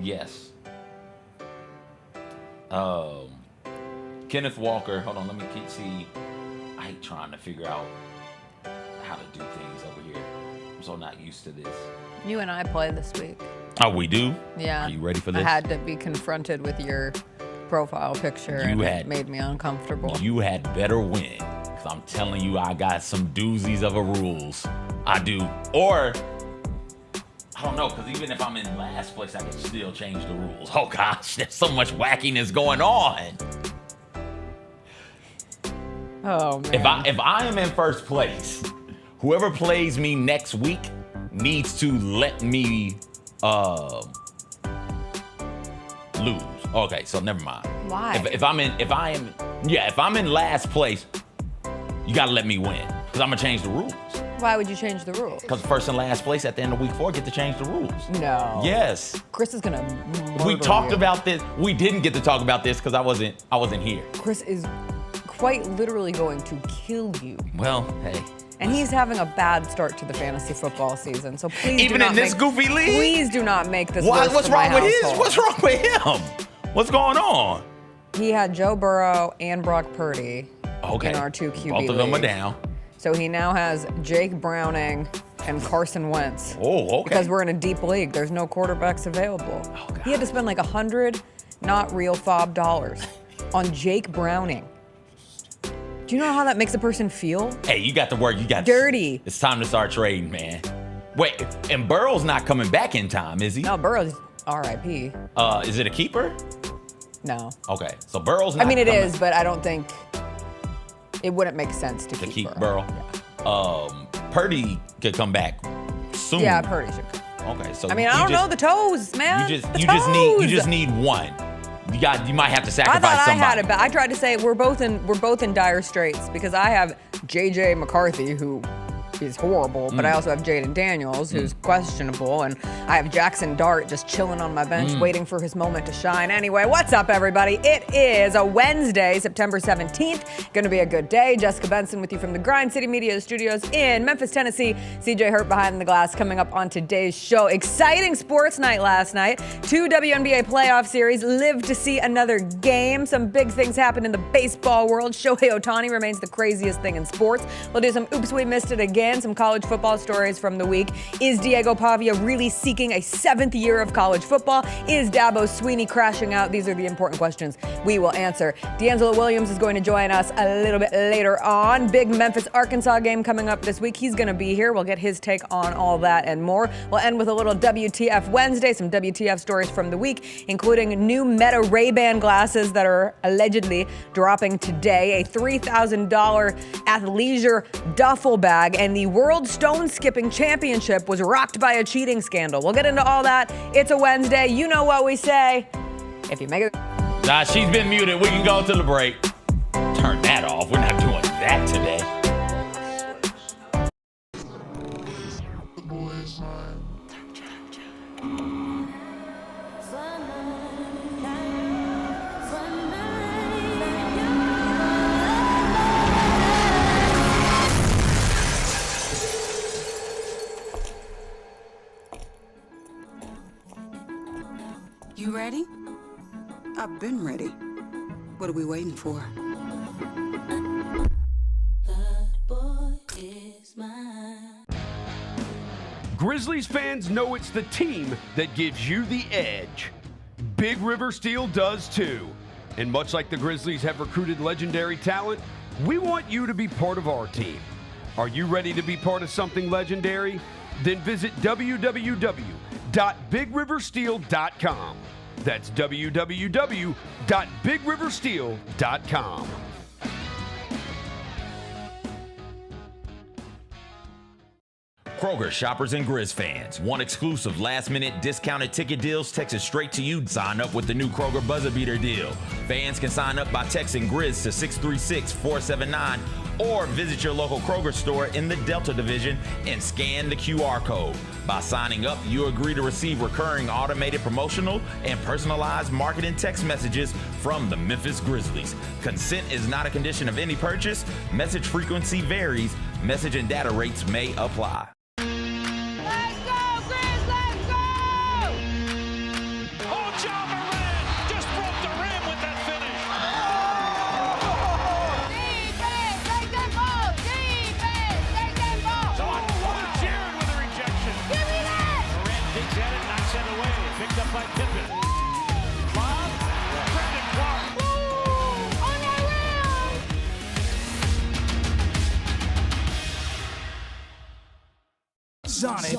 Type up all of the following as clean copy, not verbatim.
Yes. Kenneth Walker. Hold on, let me see. I hate trying to figure out how to do things over here. I'm so not used to this. You and I play this week. Oh, we do? Yeah. Are you ready for this? I had to be confronted with your profile picture, and it made me uncomfortable. You had better win, because I'm telling you, I got some doozies of rules. I do. Or, I don't know, because even if I'm in last place, I can still change the rules. Oh, gosh, there's so much wackiness going on. Oh, man. If I am in first place, whoever plays me next week needs to let me lose. Okay, so never mind. Why? If I'm in last place, you gotta let me win, because I'm gonna change the rules. Why would you change the rules? Because first and last place at the end of week 4 get to change the rules. No. Yes. Chris is gonna We talked you. about this. We didn't get to talk about this because I wasn't here. Chris is quite literally going to kill you. Well, hey. And he's having a bad start to the fantasy football season, so please Even in this goofy league? Please do not make this Why? list What's for my wrong with his? household. What's wrong with him? What's going on? He had Joe Burrow and Brock Purdy Okay. in our 2 QB Both of them are league. down. So he now has Jake Browning and Carson Wentz. Oh, okay. Because we're in a deep league. There's no quarterbacks available. Oh, God. He had to spend like $100 not real fob dollars on Jake Browning. Do you know how that makes a person feel? Hey, you got to work. You got dirty. It's time to start trading, man. Wait, and Burrow's not coming back in time, is he? No, Burrow's RIP. Is it a keeper? No. Okay, so Burrow's not I mean, it coming. is, but I don't think it wouldn't make sense to keep Burrow. Burrow. Purdy could come back soon. Yeah, Purdy should come. Okay, so I mean, I don't know the toes, man. You The just toes. need one. You might have to I sacrifice thought somebody. I had it, but I tried to say we're both in dire straits because I have JJ McCarthy, who is horrible, but I also have Jaden Daniels, who's questionable, and I have Jackson Dart just chilling on my bench waiting for his moment to shine. Anyway, what's up, everybody? It is a Wednesday, September 17th. Gonna be a good day. Jessica Benson with you from the Grind City Media Studios in Memphis, Tennessee. CJ Hurt behind the glass coming up on today's show. Exciting sports night last night. 2 WNBA playoff series. Live to see another game. Some big things happen in the baseball world. Shohei Ohtani remains the craziest thing in sports. We'll do some oops, we missed it again. Some college football stories from the week. Is Diego Pavia really seeking a 7th year of college football? Is Dabo Swinney crashing out? These are the important questions we will answer. DeAngelo Williams is going to join us a little bit later on. Big Memphis-Arkansas game coming up this week. He's going to be here. We'll get his take on all that and more. We'll end with a little WTF Wednesday, some WTF stories from the week, including new Meta Ray-Ban glasses that are allegedly dropping today, a $3,000 athleisure duffel bag, and the World Stone Skipping Championship was rocked by a cheating scandal. We'll get into all that. It's a Wednesday. You know what we say. If you make it... Nah, she's been muted. We can go to the break. Turn that off. We're not doing that today. You ready? I've been ready. What are we waiting for? Grizzlies fans know it's the team that gives you the edge. Big River Steel does too. And much like the Grizzlies have recruited legendary talent, we want you to be part of our team. Are you ready to be part of something legendary? Then visit www.bigriversteel.com. That's www.bigriversteel.com. Kroger shoppers and Grizz fans want exclusive last-minute discounted ticket deals texted straight to you. Sign up with the new Kroger Buzzer Beater deal. Fans can sign up by texting Grizz to 636-479 or visit your local Kroger store in the Delta Division and scan the QR code. By signing up, you agree to receive recurring automated promotional and personalized marketing text messages from the Memphis Grizzlies. Consent is not a condition of any purchase. Message frequency varies. Message and data rates may apply. Let's go, Grizz! Let's go! Picked up by Pippen. Lob. Brandon Clark. Sonic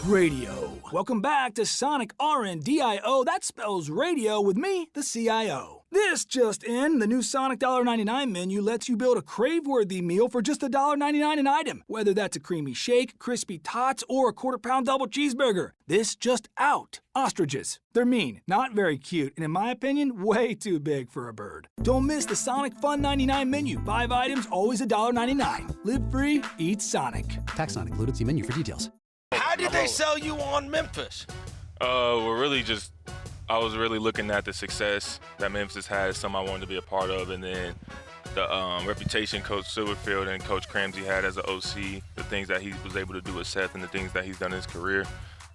Radio. Welcome back to Sonic RNDIO. That spells radio with me, the CIO. This just in, the new Sonic $1.99 menu lets you build a crave-worthy meal for just $1.99 an item. Whether that's a creamy shake, crispy tots, or a quarter-pound double cheeseburger. This just out. Ostriches. They're mean, not very cute, and in my opinion, way too big for a bird. Don't miss the Sonic Fun 99 menu. 5 items, always $1.99. Live free, eat Sonic. Tax not included. See menu for details. How did they sell you on Memphis? I was really looking at the success that Memphis had, something I wanted to be a part of, and then the reputation Coach Silverfield and Coach Cramsey had as an OC, the things that he was able to do with Seth and the things that he's done in his career.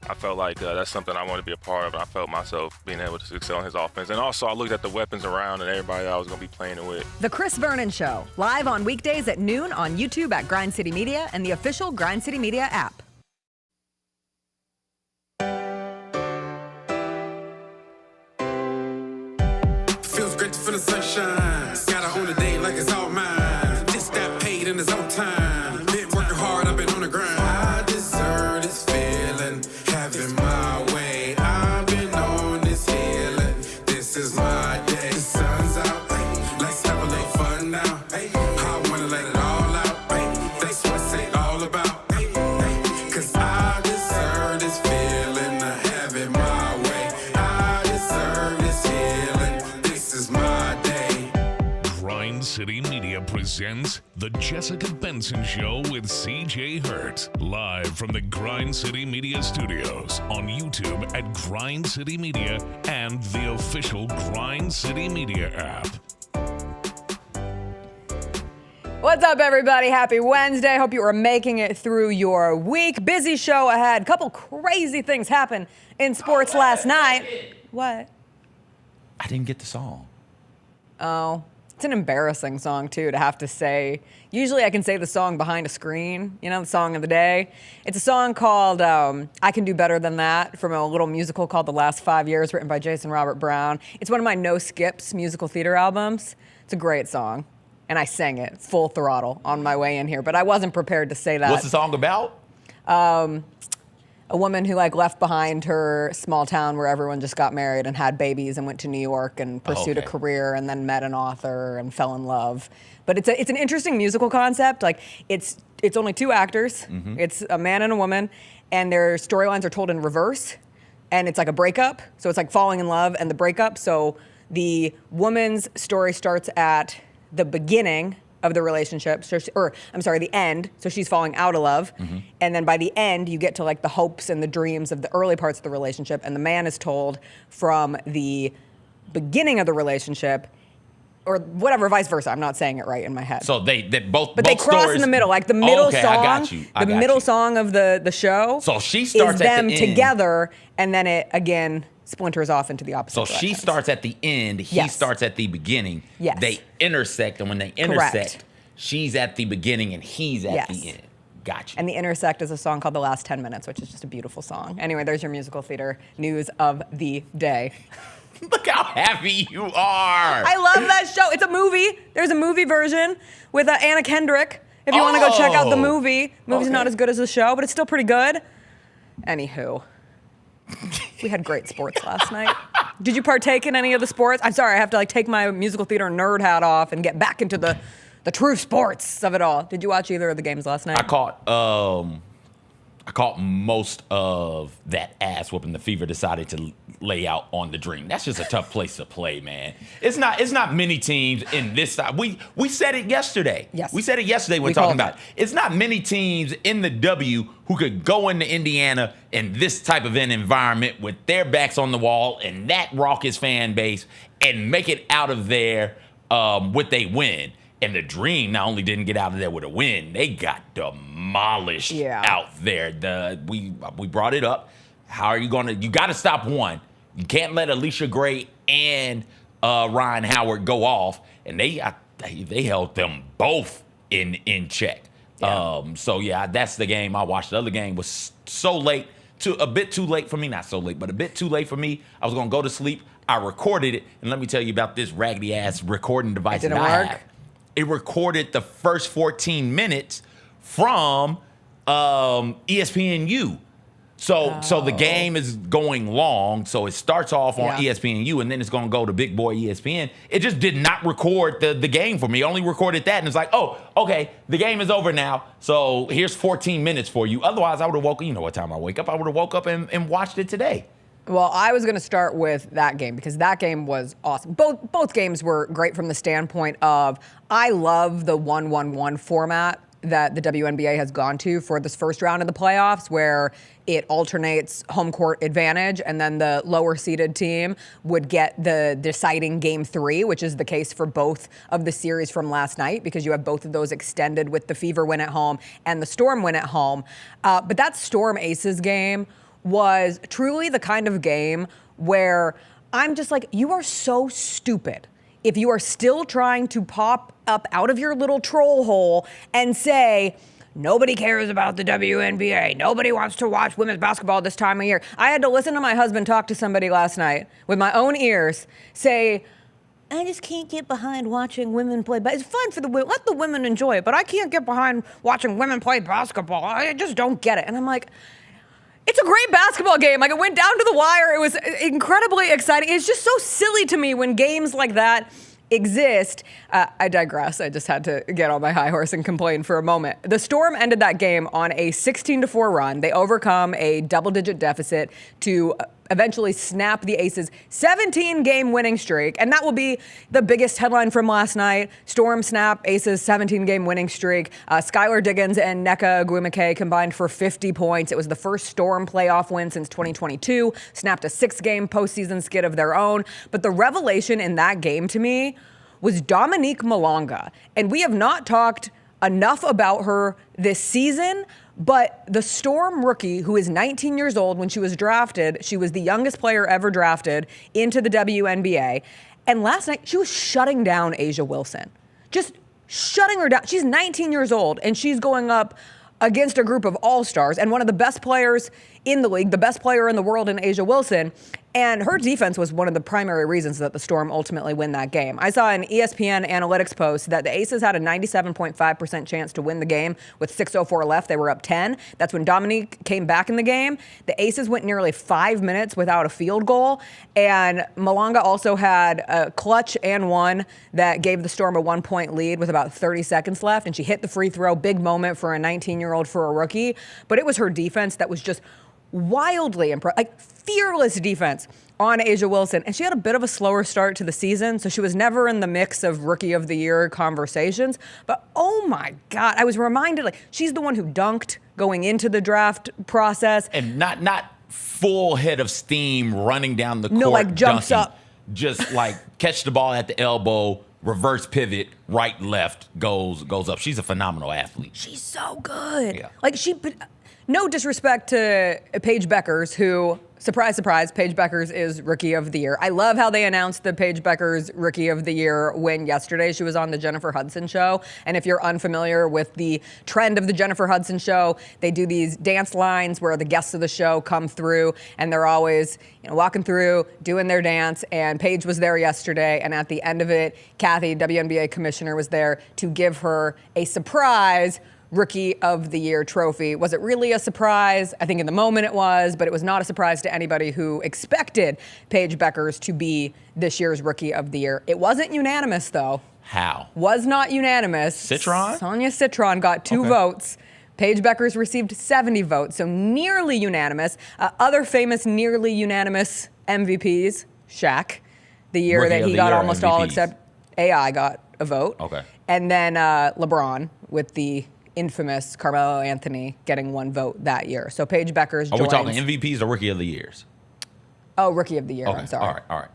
I felt like that's something I wanted to be a part of, and I felt myself being able to excel in his offense. And also, I looked at the weapons around and everybody that I was going to be playing it with. The Chris Vernon Show, live on weekdays at noon on YouTube at Grind City Media and the official Grind City Media app. Feels great to feel the sunshine. Gotta own the day like it's all mine. Just got paid in his own time. Been working hard, I've been on the grind. I deserve this feeling, having my way. I've been on this healing. This is my day. The sun's out, let's have a little fun now. I wanna let it all out. That's what it's all about. Cause I deserve this feeling, having my way. I deserve this healing. This is my day. Grind City Media presents The Jessica Benson Show with CJ Hurt. Live from the Grind City Media Studios on YouTube at Grind City Media and the official Grind City Media app. What's up, everybody? Happy Wednesday. Hope you are making it through your week. Busy show ahead. Couple crazy things happened in sports last night. What? I didn't get the song. Oh, it's an embarrassing song, too, to have to say. Usually I can say the song behind a screen, you know, the song of the day. It's a song called I Can Do Better Than That from a little musical called The Last 5 Years, written by Jason Robert Brown. It's one of my no skips musical theater albums. It's a great song. And I sang it full throttle on my way in here, but I wasn't prepared to say that. What's the song about? A woman who left behind her small town where everyone just got married and had babies and went to New York and pursued a career and then met an author and fell in love. But it's an interesting musical concept. Like it's only 2 actors. Mm-hmm. It's a man and a woman, and their storylines are told in reverse. And it's like a breakup. So it's like falling in love and the breakup. So the woman's story starts at the beginning of the relationship, the end. So she's falling out of love. Mm-hmm. And then by the end, you get to the hopes and the dreams of the early parts of the relationship. And the man is told from the beginning of the relationship, or whatever, vice versa. I'm not saying it right in my head. So they both. But they cross stories, in the middle, like the middle song. I got you. The middle song of the show. So she starts is at them the end together, and then it again splinters off into the opposite So directions. she starts at the end, he starts at the beginning. Yes. They intersect, and when they intersect, Correct. she's at the beginning and he's at the end. Gotcha. And the intersect is a song called The Last 10 Minutes, which is just a beautiful song. Anyway, there's your musical theater news of the day. Look how happy you are. I love that show. It's a movie. There's a movie version with Anna Kendrick. If you want to go check out the movie. The movie's not as good as the show, but it's still pretty good. Anywho. We had great sports last night. Did you partake in any of the sports? I'm sorry, I have to take my musical theater nerd hat off and get back into the true sports of it all. Did you watch either of the games last night? I caught most of that ass whooping the Fever decided to lay out on the Dream. That's just a tough place to play, man. It's not many teams in this side. We said it yesterday. Yes. We said it yesterday when talking about it. It's not many teams in the W who could go into Indiana in this type of an environment with their backs on the wall and that raucous fan base and make it out of there with a win. And the Dream not only didn't get out of there with a win, they got demolished out there. We brought it up. How are you gonna? You got to stop one. You can't let Alicia Gray and Ryan Howard go off, and they held them both in check. Yeah. So that's the game I watched. The other game was so late a bit too late for me. Not so late, but a bit too late for me. I was going to go to sleep. I recorded it. And let me tell you about this raggedy-ass recording device that I have. It recorded the first 14 minutes from ESPNU. So the game is going long, so it starts off on ESPNU, and then it's going to go to Big Boy ESPN. It just did not record the game for me. It only recorded that, and it's like, oh, okay, the game is over now, so here's 14 minutes for you. Otherwise, I would have woke up. You know what time I wake up. I would have woke up and watched it today. Well, I was going to start with that game because that game was awesome. Both games were great from the standpoint of I love the 1-1-1 format that the WNBA has gone to for this first round of the playoffs, where it alternates home court advantage, and then the lower seeded team would get the deciding game 3, which is the case for both of the series from last night, because you have both of those extended with the Fever win at home and the Storm win at home. But that Storm Aces game was truly the kind of game where I'm just like, you are so stupid if you are still trying to pop up out of your little troll hole and say, nobody cares about the WNBA. Nobody wants to watch women's basketball this time of year. I had to listen to my husband talk to somebody last night with my own ears say, I just can't get behind watching women play. But it's fun for the women. Let the women enjoy it. But I can't get behind watching women play basketball. I just don't get it. And I'm like, it's a great basketball game. Like, it went down to the wire. It was incredibly exciting. It's just so silly to me when games like that exist. I digress. I just had to get on my high horse and complain for a moment. The Storm ended that game on a 16-4 run. They overcome a double-digit deficit to eventually snap the Aces' 17-game winning streak. And that will be the biggest headline from last night. Storm snap Aces' 17-game winning streak. Skylar Diggins and Nneka Ogwumike combined for 50 points. It was the first Storm playoff win since 2022. Snapped a 6-game postseason skid of their own. But the revelation in that game to me was Dominique Malonga. And we have not talked enough about her this season, but the Storm rookie, who is 19 years old when she was drafted, she was the youngest player ever drafted into the WNBA. And last night, she was shutting down A'ja Wilson. Just shutting her down. She's 19 years old, and she's going up against a group of all-stars and one of the best players in the league, the best player in the world in A'ja Wilson. And her defense was one of the primary reasons that the Storm ultimately win that game. I saw an ESPN analytics post that the Aces had a 97.5% chance to win the game with 6:04 left. They were up 10. That's when Dominique came back in the game. The Aces went nearly 5 minutes without a field goal. And Malonga also had a clutch and one that gave the Storm a 1-point lead with about 30 seconds left. And she hit the free throw. Big moment for a 19-year-old for a rookie. But it was her defense that was just wildly impressive, like fearless defense on A'ja Wilson. And she had a bit of a slower start to the season, so she was never in the mix of Rookie of the Year conversations. But oh my God, I was reminded, like, she's the one who dunked going into the draft process. And not full head of steam running down the court. No, like jumps dunking. up. Just like catch the ball at the elbow, reverse pivot, right, left, goes up. She's a phenomenal athlete. She's so good. Yeah. Like, no disrespect to Paige Beckers, who, surprise, surprise, Paige Beckers is Rookie of the Year. I love how they announced the Paige Beckers Rookie of the Year win yesterday. She was on the Jennifer Hudson Show. And if you're unfamiliar with the trend of the Jennifer Hudson Show, they do these dance lines where the guests of the show come through, and they're always, walking through, doing their dance. And Paige was there yesterday. And at the end of it, Kathy, WNBA commissioner, was there to give her a surprise Rookie of the Year trophy. Was it really a surprise? I think in the moment it was, but it was not a surprise to anybody who expected Paige Beckers to be this year's Rookie of the Year. It wasn't unanimous, though. How? Was not unanimous. Citron? Sonia Citron got 2 votes. Paige Beckers received 70 votes, so nearly unanimous. Other famous nearly unanimous MVPs, Shaq, the year Rookie that of he the got Year almost MVPs. all except AI got a vote. Okay. And then LeBron with the infamous Carmelo Anthony getting 1 vote that year. So Paige Beckers joins. Are we talking MVPs or Rookie of the Years? Oh, Rookie of the Year. Okay. I'm sorry. All right.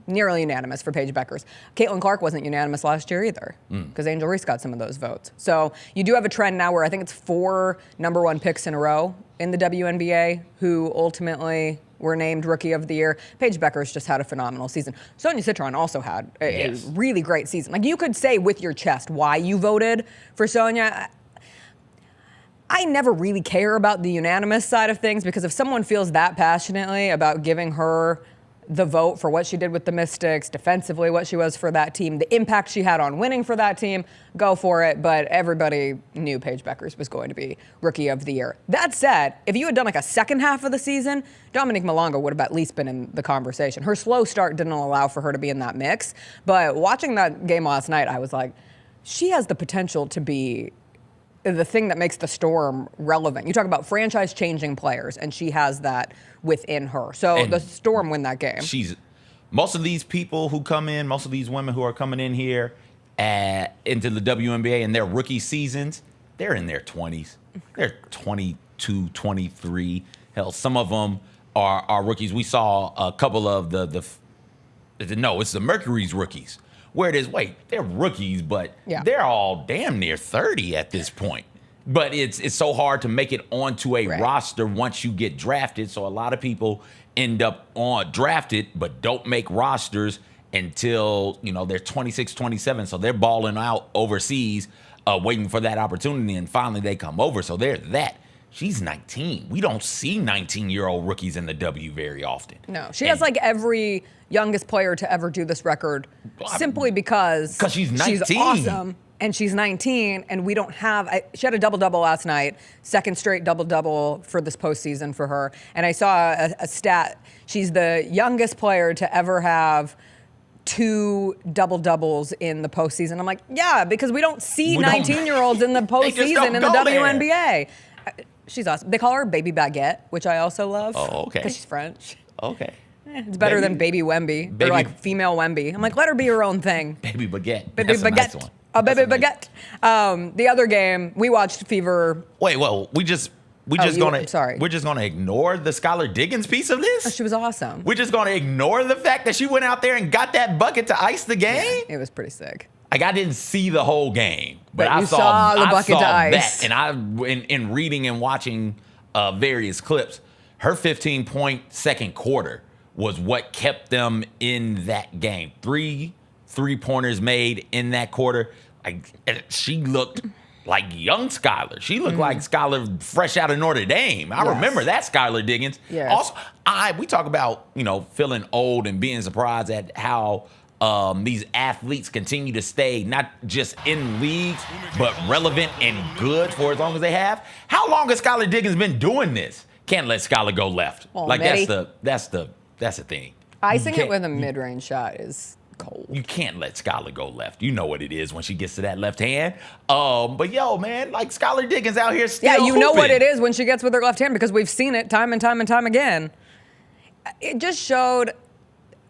Nearly unanimous for Paige Beckers. Caitlin Clark wasn't unanimous last year either, because Angel Reese got some of those votes. So you do have a trend now where I think it's 4 number 1 picks in a row in the WNBA who ultimately were named Rookie of the Year. Paige Beckers just had a phenomenal season. Sonia Citron also had a really great season. Like, you could say with your chest why you voted for Sonia. I never really care about the unanimous side of things, because if someone feels that passionately about giving her the vote for what she did with the Mystics, defensively, what she was for that team, the impact she had on winning for that team, go for it. But everybody knew Paige Bueckers was going to be Rookie of the Year. That said, if you had done like a second half of the season, Dominique Malonga would have at least been in the conversation. Her slow start didn't allow for her to be in that mix. But watching that game last night, I was like, she has the potential to be the thing that makes the Storm relevant. You talk about franchise-changing players, and she has that within her. So And the Storm win that game. Most of these people who come in, most of these women who are coming in here into the WNBA in their rookie seasons, they're in their 20s. They're 22, 23. Hell, some of them are rookies. We saw a couple of it's the Mercury's rookies. Where it is, they're rookies, but they're all damn near 30 at this point. But it's so hard to make it onto a roster once you get drafted. So a lot of people end up drafted, but don't make rosters until, they're 26, 27. So they're balling out overseas, waiting for that opportunity, and finally they come over. So there's that. She's 19. We don't see 19-year-old rookies in the W very often. No, she has like every youngest player to ever do this record, simply because she's 19. She's awesome, and she's 19, and we don't have. She had a double-double last night, second straight double-double for this postseason for her. And I saw a stat. She's the youngest player to ever have 2 double-doubles in the postseason. I'm like, yeah, because we don't see 19-year-olds in the postseason in the WNBA. She's awesome. They call her Baby Baguette, which I also love. Oh, okay. Because she's French. Okay. It's better than Baby Wemby. Or like female Wemby. I'm like, let her be her own thing. Baby Baguette. Baby That's Baguette. A nice one. Baby Baguette. The other game, we watched Fever. We're just gonna ignore the Skylar Diggins piece of this? Oh, she was awesome. We're just gonna ignore the fact that she went out there and got that bucket to ice the game? Yeah, it was pretty sick. Like, I didn't see the whole game, but I you saw the bucket to ice. That, and in reading and watching various clips, her 15-point second quarter was what kept them in that game. 3 3-pointers made in that quarter. Like, she looked like young Skylar. She looked like Skylar fresh out of Notre Dame. I remember that Skylar Diggins. Yes. Also, we talk about, feeling old and being surprised at how these athletes continue to stay not just in leagues, but relevant and good for as long as they have. How long has Skylar Diggins been doing this? Can't let Skylar go left. Well, like, that's the thing. Icing it with a mid-range shot is cold. You can't let Skylar go left. You know what it is when she gets to that left hand. But yo, man, like, Skylar Diggins out here still you know hooping. what it is when she gets with her left hand, because we've seen it time and time and time again. It just showed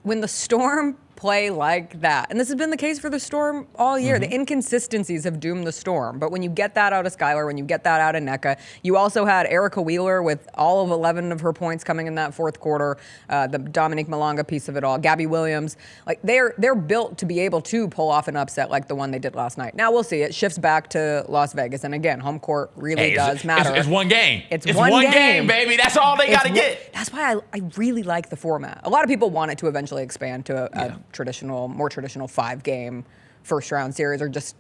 when the Storm play like that, and this has been the case for the Storm all year. The inconsistencies have doomed the Storm, but when you get that out of Skylar, when you get that out of NECA, you also had Erica Wheeler with all of 11 of her points coming in that fourth quarter, the Dominique Malonga piece of it all, Gabby Williams. Like, they're built to be able to pull off an upset like the one they did last night. Now we'll see. It shifts back to Las Vegas, and again, home court really does matter. It's one game. It's one game, baby. That's all they got to get. That's why I really like the format. A lot of people want it to eventually expand to a more traditional 5-game first-round series, or just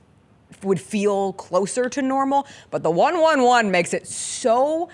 would feel closer to normal. But the 1-1-1 makes it so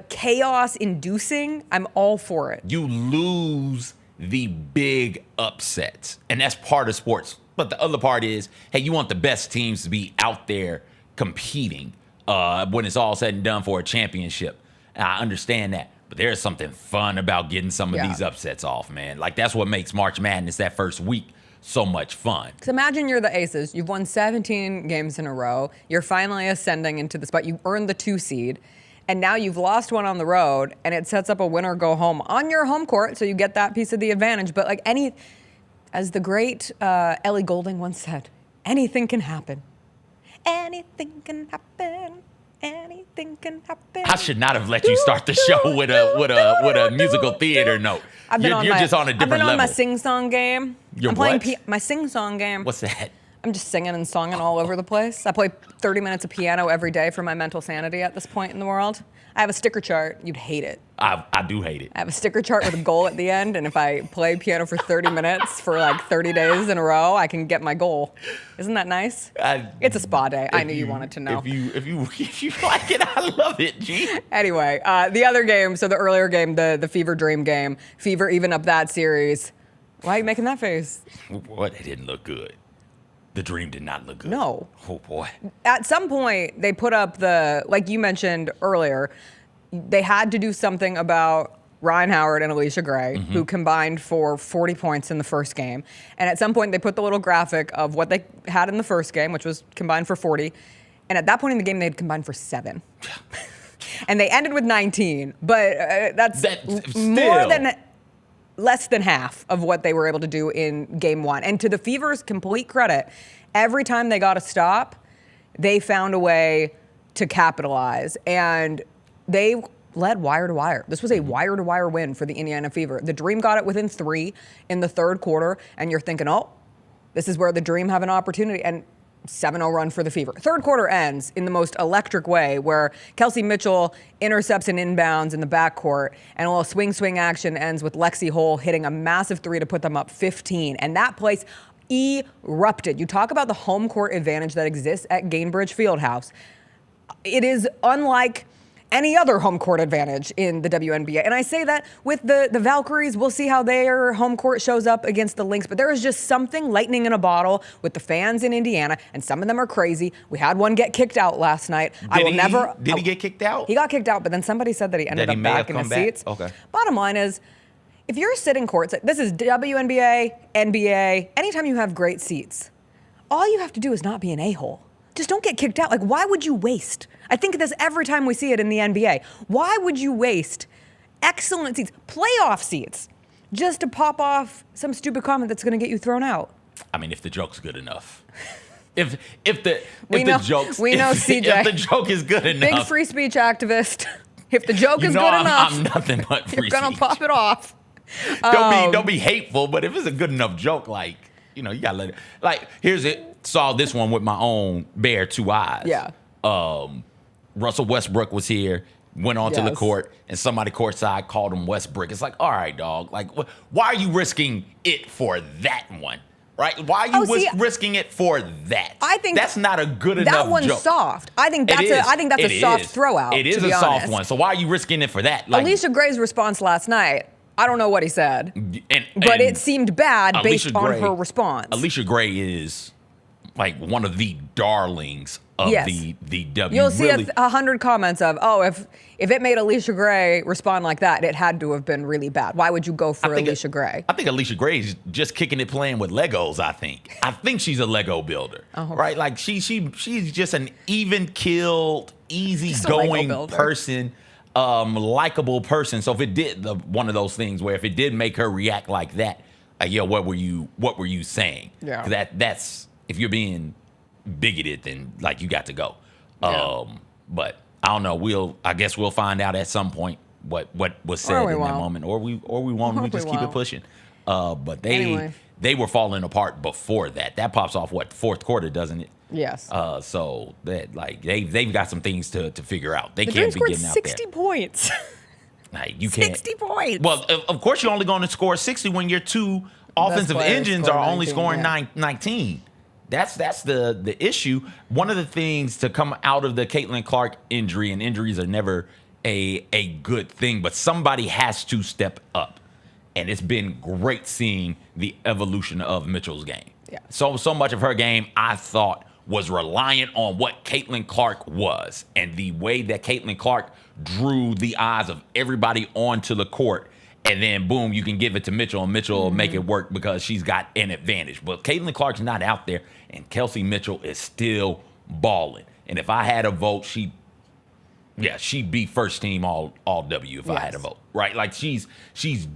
chaos-inducing. I'm all for it. You lose the big upsets, and that's part of sports. But the other part is, hey, you want the best teams to be out there competing when it's all said and done for a championship. And I understand that. But there's something fun about getting some of these upsets off, man. Like, that's what makes March Madness, that first week, so much fun. Because imagine you're the Aces. You've won 17 games in a row. You're finally ascending into the spot. You earned the 2 seed. And now you've lost one on the road, and it sets up a winner-go-home on your home court, so you get that piece of the advantage. But, like, as the great Ellie Goulding once said, anything can happen. Anything can happen. Anything can happen. I should not have let you start the show with a musical theater note. You're just on a different level. I've been on my sing-song game. Your I'm what? playing my sing-song game. What's that? I'm just singing and songing all over the place. I play 30 minutes of piano every day for my mental sanity at this point in the world. I have a sticker chart. You'd hate it. I do hate it. I have a sticker chart with a goal at the end, and if I play piano for 30 minutes for like 30 days in a row, I can get my goal. Isn't that nice? It's a spa day. I knew you wanted to know. If you like it, I love it, G. Anyway, the other game, so the earlier game, the Fever Dream game, Fever even up that series. Why are you making that face? What? It didn't look good. The Dream did not look good. No. Oh, boy. At some point, they put up like you mentioned earlier, they had to do something about Ryan Howard and Alicia Gray, who combined for 40 points in the first game. And at some point, they put the little graphic of what they had in the first game, which was combined for 40. And at that point in the game, they had combined for 7. And they ended with 19. But that's less than half of what they were able to do in game 1. And to the Fever's complete credit, every time they got a stop, they found a way to capitalize. And they led wire to wire. This was a wire to wire win for the Indiana Fever. The Dream got it within 3 in the third quarter, and you're thinking, oh, this is where the Dream have an opportunity. And 7-0 run for the Fever. Third quarter ends in the most electric way, where Kelsey Mitchell intercepts an inbounds in the backcourt, and a little swing action ends with Lexi Hull hitting a massive 3 to put them up 15. And that place erupted. You talk about the home court advantage that exists at Gainbridge Fieldhouse. It is unlike any other home court advantage in the WNBA. And I say that with the Valkyries. We'll see how their home court shows up against the Lynx. But there is just something lightning in a bottle with the fans in Indiana, and some of them are crazy. We had one get kicked out last night. Did he get kicked out? He got kicked out, but then somebody said that he ended up back in his seats. Okay. Bottom line is, if you're sitting courts, this is WNBA, NBA, anytime you have great seats, all you have to do is not be an a-hole. Just don't get kicked out. Like, why would you waste? I think of this every time we see it in the NBA. Why would you waste excellent seats, playoff seats, just to pop off some stupid comment that's going to get you thrown out? I mean, if the joke's good enough. If the joke is good enough. Big free speech activist. If the joke is good enough, I'm nothing but free speech. You're gonna pop it off. Don't be hateful, but if it's a good enough joke, like, you gotta let it. Like, here's it. Saw this one with my own bare 2 eyes. Yeah. Russell Westbrook was here, went onto the court, and somebody courtside called him Westbrook. It's like, all right, dog. Like, why are you risking it for that one? Right? Why are you risking it for that? I think that's not a good enough joke. That one's soft. I think that's a soft throwout. It is a soft one. So why are you risking it for that? Like, Alicia Gray's response last night, I don't know what he said, but it seemed bad based on her response. Alicia Gray is like one of the darlings of the W. You'll see 100 comments of, if it made Alicia Gray respond like that, it had to have been really bad. Why would you go for Alicia Gray? I think Alicia Gray is just kicking it playing with Legos, I think she's a Lego builder, right? Like she's just an even-keeled, easy-going person, likable person. So if it did one of those things where if it did make her react like that, what were you saying? Yeah. That's if you're being bigoted, then like you got to go. Yeah. But I don't know. I guess we'll find out at some point what was said in that moment, or we won't. We just keep it pushing. But they were falling apart before that. That pops off fourth quarter, doesn't it? Yes. So that like they've got some things to figure out. They can't be getting out 60 points. Like you can't 60 points. Well, of course you're only going to score 60 when your 2 offensive engines are only scoring 19. That's the issue. One of the things to come out of the Caitlin Clark injury, and injuries are never a good thing, but somebody has to step up. And it's been great seeing the evolution of Mitchell's game. Yeah. So much of her game, I thought, was reliant on what Caitlin Clark was. And the way that Caitlin Clark drew the eyes of everybody onto the court. And then, boom, you can give it to Mitchell, and Mitchell will make it work because she's got an advantage. But Caitlin Clark's not out there, and Kelsey Mitchell is still balling. And if I had a vote, she'd be first team all W if I had a vote, right? Like she's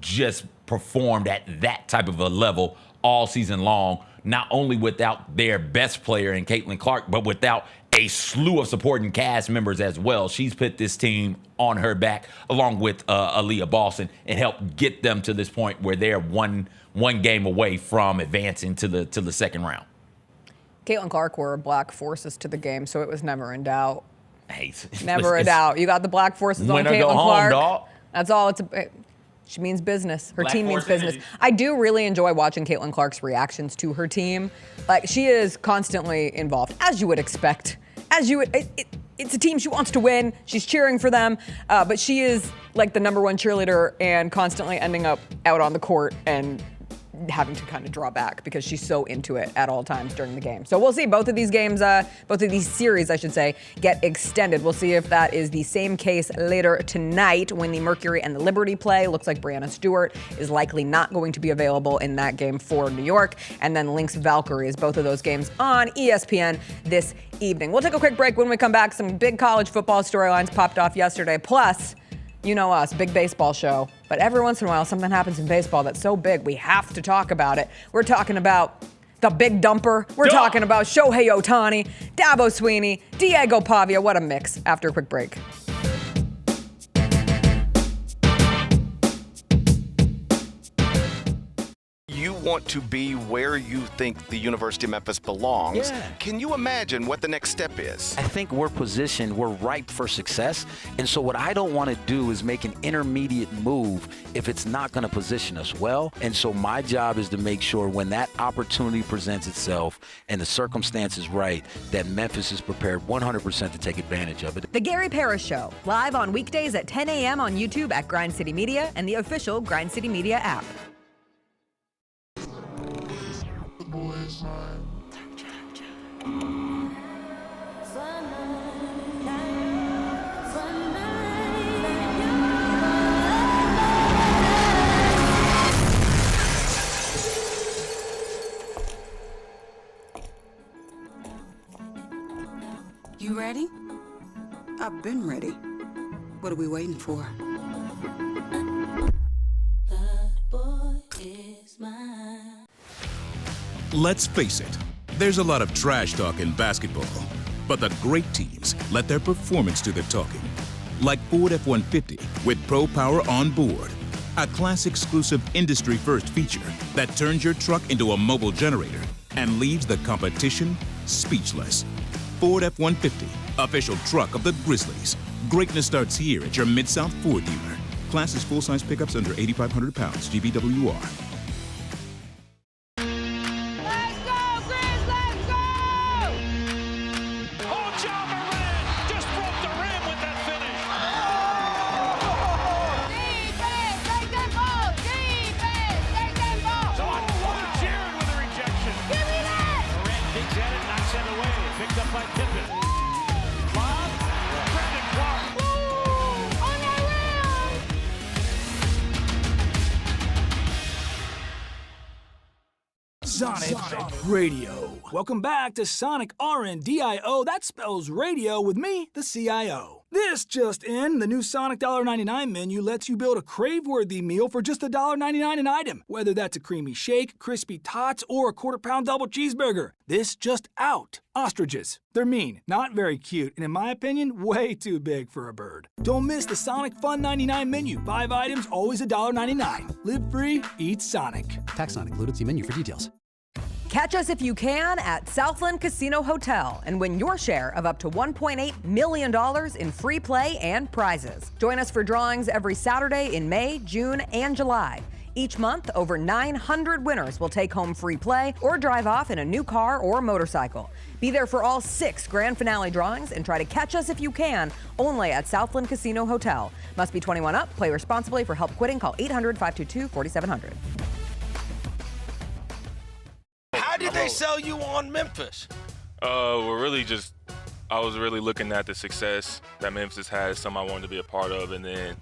just performed at that type of a level all season long, not only without their best player in Caitlin Clark, but without a slew of supporting cast members as well. She's put this team on her back along with Aaliyah Boston and helped get them to this point where they're one game away from advancing to the second round. Caitlin Clark wore black forces to the game, so it was never in doubt. Hey, Never a doubt. You got the black forces on Caitlin Clark. Dog. That's all. She means business. Her team means business. I do really enjoy watching Caitlin Clark's reactions to her team. Like, she is constantly involved, as you would expect. It's a team she wants to win. She's cheering for them, but she is like the #1 cheerleader and constantly ending up out on the court and having to kind of draw back because she's so into it at all times during the game. So we'll see. Both of these games, both of these series, I should say, get extended. We'll see if that is the same case later tonight when the Mercury and the Liberty play. Looks like Brianna Stewart is likely not going to be available in that game for New York. And then Lynx Valkyries, both of those games on ESPN this evening. We'll take a quick break. When we come back, some big college football storylines popped off yesterday. Plus, you know us, big baseball show. But every once in a while, something happens in baseball that's so big, we have to talk about it. We're talking about the big dumper. We're talking about Shohei Ohtani, Dabo Sweeney, Diego Pavia. What a mix. After a quick break. You want to be where you think the University of Memphis belongs. Yeah. Can you imagine what the next step is? I think we're positioned, we're ripe for success. And so what I don't want to do is make an intermediate move if it's not going to position us well. And so my job is to make sure when that opportunity presents itself and the circumstance is right, that Memphis is prepared 100% to take advantage of it. The Gary Parrish Show, live on weekdays at 10 a.m. on YouTube at Grind City Media and the official Grind City Media app. You ready? I've been ready. What are we waiting for? Let's face it, there's a lot of trash talk in basketball, but the great teams let their performance do the talking. Like Ford F-150 with Pro Power on board, a class-exclusive industry-first feature that turns your truck into a mobile generator and leaves the competition speechless. Ford F-150, official truck of the Grizzlies. Greatness starts here at your Mid-South Ford dealer. Class is full-size pickups under 8,500 pounds, GVWR. Sonic Radio. Welcome back to Sonic RNDIO. That spells radio with me, the CIO. This just in, the new Sonic $1.99 menu lets you build a crave-worthy meal for just $1.99 an item. Whether that's a creamy shake, crispy tots, or a quarter-pound double cheeseburger. This just out. Ostriches. They're mean, not very cute, and in my opinion, way too big for a bird. Don't miss the Sonic Fun 99 menu. 5 items, always $1.99. Live free, eat Sonic. Tax not included. See menu for details. Catch us if you can at Southland Casino Hotel and win your share of up to $1.8 million in free play and prizes. Join us for drawings every Saturday in May, June, and July. Each month, over 900 winners will take home free play or drive off in a new car or motorcycle. Be there for all 6 grand finale drawings and try to catch us if you can, only at Southland Casino Hotel. Must be 21 up. Play responsibly. For help quitting, call 800-522-4700. How did they sell you on Memphis? I was really looking at the success that Memphis had, something I wanted to be a part of, and then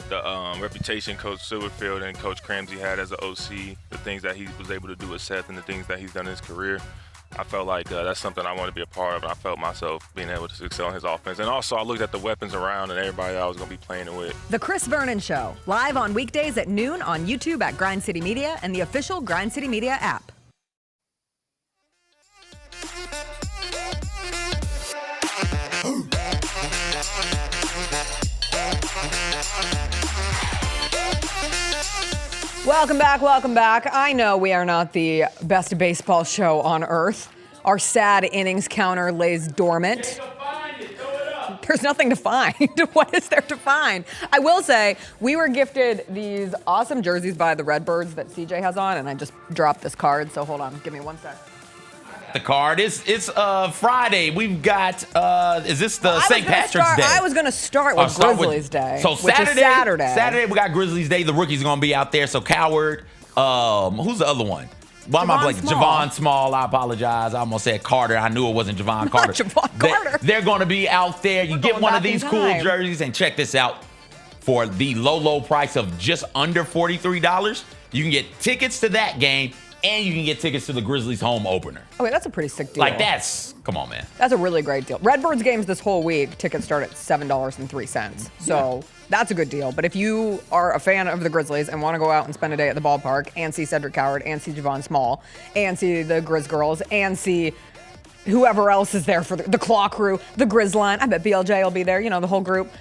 the reputation Coach Silverfield and Coach Cramsey had as an OC, the things that he was able to do with Seth and the things that he's done in his career. I felt like that's something I wanted to be a part of, and I felt myself being able to excel in his offense. And also, I looked at the weapons around and everybody that I was going to be playing it with. The Chris Vernon Show, live on weekdays at noon on YouTube at Grind City Media and the official Grind City Media app. Welcome back, welcome back. I know we are not the best baseball show on earth. Our sad innings counter lays dormant. There's nothing to find. What is there to find? I will say, we were gifted these awesome jerseys by the Redbirds that CJ has on, and I just dropped this card, so hold on. Give me one sec. The card. It's Friday. We've got, is this the St. Patrick's Day? I was going to start with Grizzlies Day, so which is Saturday. Saturday, we got Grizzlies Day. The rookie's going to be out there, so Coward. Who's the other one? Why am I blanking? Javon Small, I apologize. I almost said Carter. I knew it wasn't Javon Carter. Javon Carter. They're going to be out there. You get one of these cool jerseys, and check this out. For the low price of just under $43, you can get tickets to that game, and you can get tickets to the Grizzlies home opener. Okay, that's a pretty sick deal. Like, come on, man. That's a really great deal. Redbirds games this whole week, tickets start at $7.03. So that's a good deal. But if you are a fan of the Grizzlies and want to go out and spend a day at the ballpark and see Cedric Coward and see Javon Small and see the Grizz girls and see whoever else is there for the Claw crew, the Grizz line, I bet BLJ will be there, the whole group.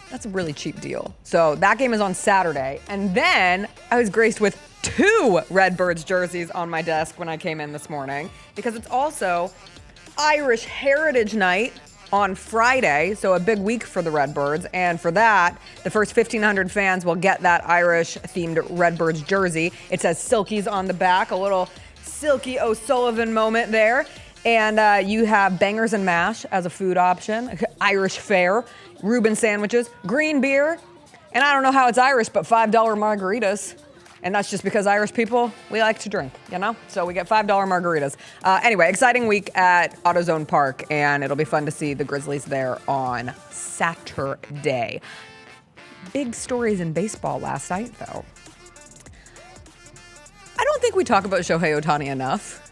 That's a really cheap deal. So that game is on Saturday. And then I was graced with 2 Redbirds jerseys on my desk when I came in this morning because it's also Irish Heritage Night on Friday, so a big week for the Redbirds. And for that, the first 1,500 fans will get that Irish-themed Redbirds jersey. It says Silkies on the back, a little Silky O'Sullivan moment there. And you have bangers and mash as a food option, Irish fare, Reuben sandwiches, green beer, and I don't know how it's Irish, but $5 margaritas. And that's just because Irish people, we like to drink, So we get $5 margaritas. Anyway, exciting week at AutoZone Park, and it'll be fun to see the Grizzlies there on Saturday. Big stories in baseball last night, though. I don't think we talk about Shohei Ohtani enough.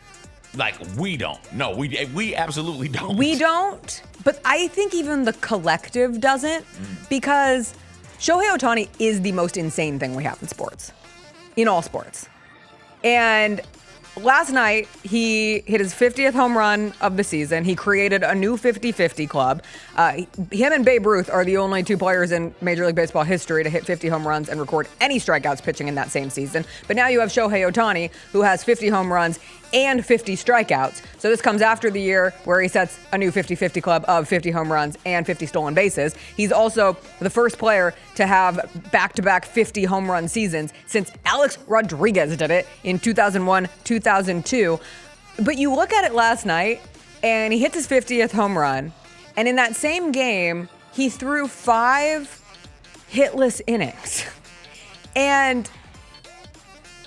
Like, we don't. No, we absolutely don't. We don't, but I think even the collective doesn't because Shohei Ohtani is the most insane thing we have in sports. In all sports. And last night, he hit his 50th home run of the season. He created a new 50-50 club. Him and Babe Ruth are the only 2 players in Major League Baseball history to hit 50 home runs and record any strikeouts pitching in that same season. But now you have Shohei Ohtani, who has 50 home runs and 50 strikeouts. So this comes after the year where he sets a new 50-50 club of 50 home runs and 50 stolen bases. He's also the first player to have back-to-back 50 home run seasons since Alex Rodriguez did it in 2001-2002. But you look at it last night, and he hits his 50th home run, and in that same game, he threw 5 hitless innings. And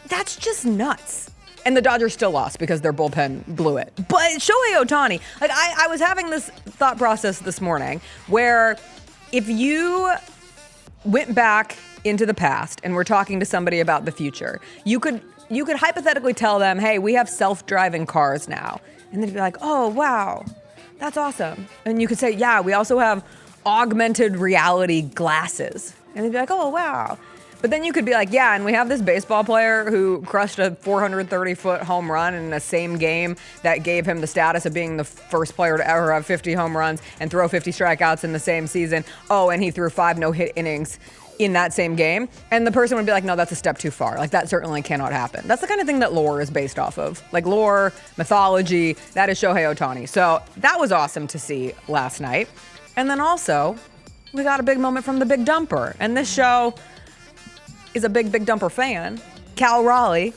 that's just nuts. And the Dodgers still lost because their bullpen blew it. But Shohei Ohtani, like I was having this thought process this morning where if you went back into the past and were talking to somebody about the future, you could hypothetically tell them, hey, we have self-driving cars now. And they'd be like, oh, wow, that's awesome. And you could say, yeah, we also have augmented reality glasses. And they'd be like, oh, wow. But then you could be like, yeah, and we have this baseball player who crushed a 430-foot home run in the same game that gave him the status of being the first player to ever have 50 home runs and throw 50 strikeouts in the same season. Oh, and he threw 5 no-hit innings in that same game. And the person would be like, no, that's a step too far. Like, that certainly cannot happen. That's the kind of thing that lore is based off of. Like, lore, mythology, that is Shohei Ohtani. So that was awesome to see last night. And then also, we got a big moment from the Big Dumper. And this show is a big Dumper fan. Cal Raleigh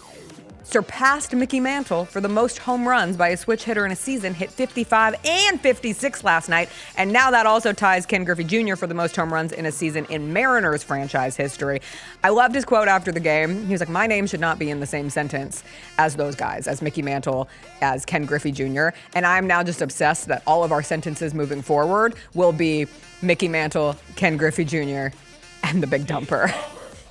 surpassed Mickey Mantle for the most home runs by a switch hitter in a season, hit 55 and 56 last night, and now that also ties Ken Griffey Jr. for the most home runs in a season in Mariners franchise history. I loved his quote after the game. He was like, my name should not be in the same sentence as those guys, as Mickey Mantle, as Ken Griffey Jr., and I'm now just obsessed that all of our sentences moving forward will be Mickey Mantle, Ken Griffey Jr., and the Big Dumper.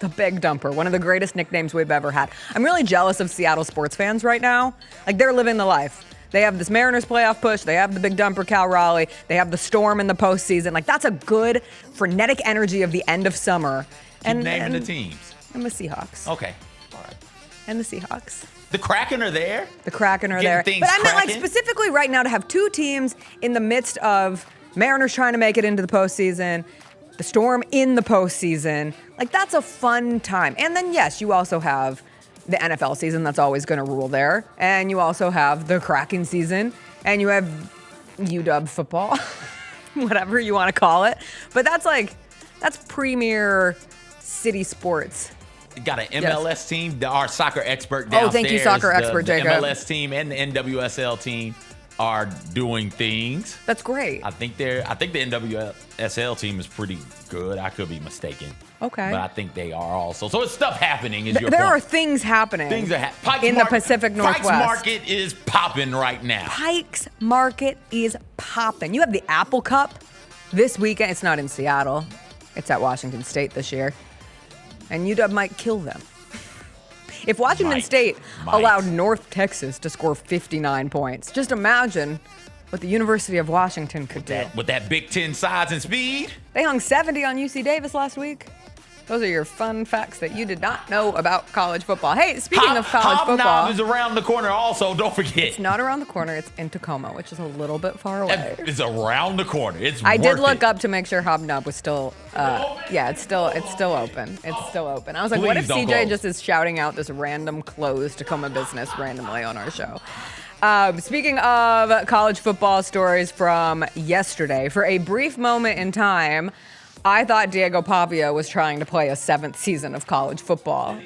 The Big Dumper, one of the greatest nicknames we've ever had. I'm really jealous of Seattle sports fans right now. Like, they're living the life. They have this Mariners playoff push. They have the Big Dumper, Cal Raleigh. They have the Storm in the postseason. Like, that's a good, frenetic energy of the end of summer. Keep naming the teams. And the Seahawks. Okay. All right. And the Seahawks. The Kraken are there. The Kraken are there. But I meant, like, specifically right now to have 2 teams in the midst of Mariners trying to make it into the postseason, the Storm in the postseason. Like, that's a fun time. And then, yes, you also have the NFL season that's always going to rule there. And you also have the Kraken season. And you have UW football, whatever you want to call it. But that's premier city sports. You got an MLS team, our soccer expert downstairs. Oh, thank you, soccer expert, the Jacob. MLS team and the NWSL team are doing things. That's great. I think the NWSL team is pretty good. I could be mistaken. Okay. But I think they are also. So it's stuff happening is your There point. are things happening Things are in the Pacific Northwest. Pike's Market is popping right now. Pike's Market is popping. You have the Apple Cup this weekend. It's not in Seattle. It's at Washington State this year. And UW might kill them. If Washington State allowed North Texas to score 59 points, just imagine what the University of Washington could do. With that Big Ten size and speed. They hung 70 on UC Davis last week. Those are your fun facts that you did not know about college football. Hey, speaking of college football. Hobnob is around the corner also, don't forget. It's not around the corner. It's in Tacoma, which is a little bit far away. It's around the corner. I did look up to make sure Hobnob was still, it's still open. It's still open. I was like, what if CJ just is shouting out this random closed Tacoma business randomly on our show? Speaking of college football stories from yesterday, for a brief moment in time, I thought Diego Pavia was trying to play a 7th season of college football.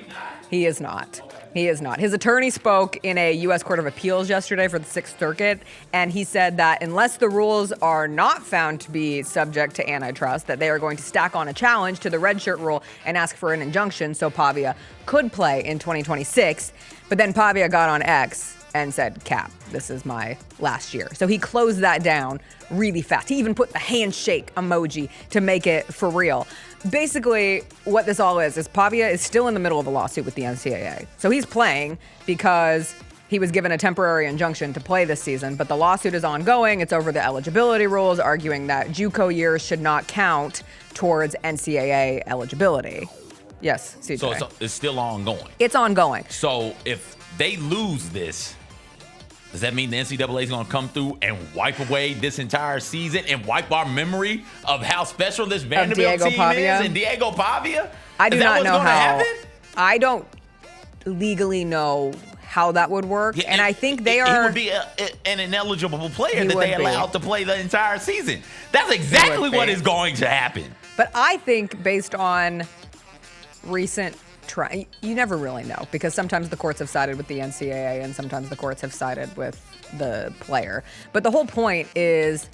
He is not. He is not. His attorney spoke in a U.S. Court of Appeals yesterday for the 6th Circuit, and he said that unless the rules are not found to be subject to antitrust, that they are going to stack on a challenge to the redshirt rule and ask for an injunction so Pavia could play in 2026. But then Pavia got on X and said, Cap, this is my last year. So he closed that down really fast. He even put the handshake emoji to make it for real. Basically, what this all is Pavia is still in the middle of a lawsuit with the NCAA. So he's playing because he was given a temporary injunction to play this season, but the lawsuit is ongoing. It's over the eligibility rules, arguing that JUCO years should not count towards NCAA eligibility. Yes, CJ. So it's still ongoing. It's ongoing. So if they lose this, does that mean the NCAA is going to come through and wipe away this entire season and wipe our memory of how special this Vanderbilt team is and Diego Pavia? I do not know how. I don't legally know how that would work, and I think they are. He would be an ineligible player that they allowed to play the entire season. That's exactly what is going to happen. But I think based on recent you never really know, because sometimes the courts have sided with the NCAA and sometimes the courts have sided with the player. But the whole point is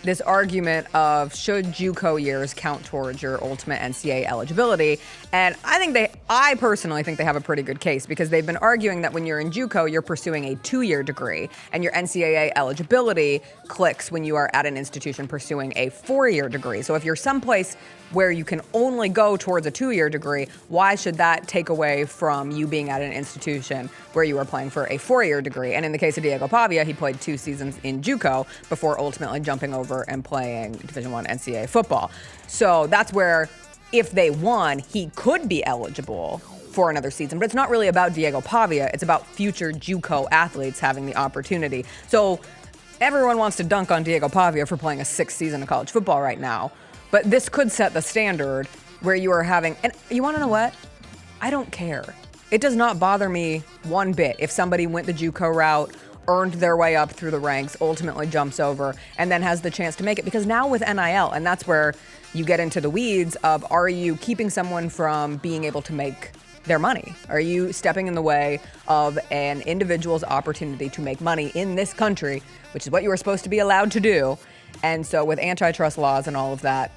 this argument of should JUCO years count towards your ultimate NCAA eligibility. And I personally think they have a pretty good case, because they've been arguing that when you're in JUCO, you're pursuing a 2-year degree, and your NCAA eligibility clicks when you are at an institution pursuing a 4-year degree. So if you're someplace where you can only go towards a 2-year degree, why should that take away from you being at an institution where you are playing for a 4-year degree? And in the case of Diego Pavia, he played 2 seasons in JUCO before ultimately jumping over and playing Division I NCAA football. So that's where, if they won, he could be eligible for another season. But it's not really about Diego Pavia. It's about future JUCO athletes having the opportunity. So everyone wants to dunk on Diego Pavia for playing a 6th season of college football right now. But this could set the standard where you are having, and you want to know what? I don't care. It does not bother me one bit if somebody went the JUCO route, earned their way up through the ranks, ultimately jumps over, and then has the chance to make it. Because now with NIL, and that's where you get into the weeds of, are you keeping someone from being able to make their money? Are you stepping in the way of an individual's opportunity to make money in this country, which is what you were supposed to be allowed to do? And so with antitrust laws and all of that,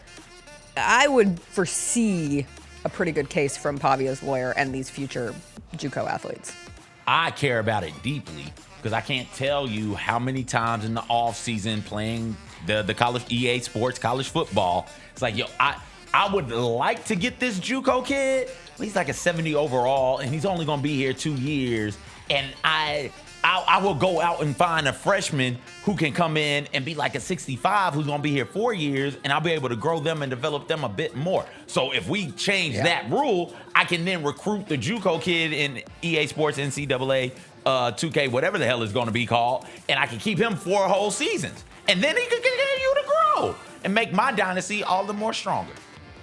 I would foresee a pretty good case from Pavia's lawyer and these future JUCO athletes. I care about it deeply, because I can't tell you how many times in the offseason playing the college EA Sports college football, it's like, yo, I would like to get this JUCO kid. He's like a 70 overall, and he's only going to be here 2 years. And I will go out and find a freshman who can come in and be like a 65 who's going to be here 4 years, and I'll be able to grow them and develop them a bit more. So if we change that rule, I can then recruit the JUCO kid in EA Sports, NCAA, 2K, whatever the hell it's going to be called, and I can keep him 4 whole seasons. And then he can continue to grow and make my dynasty all the more stronger.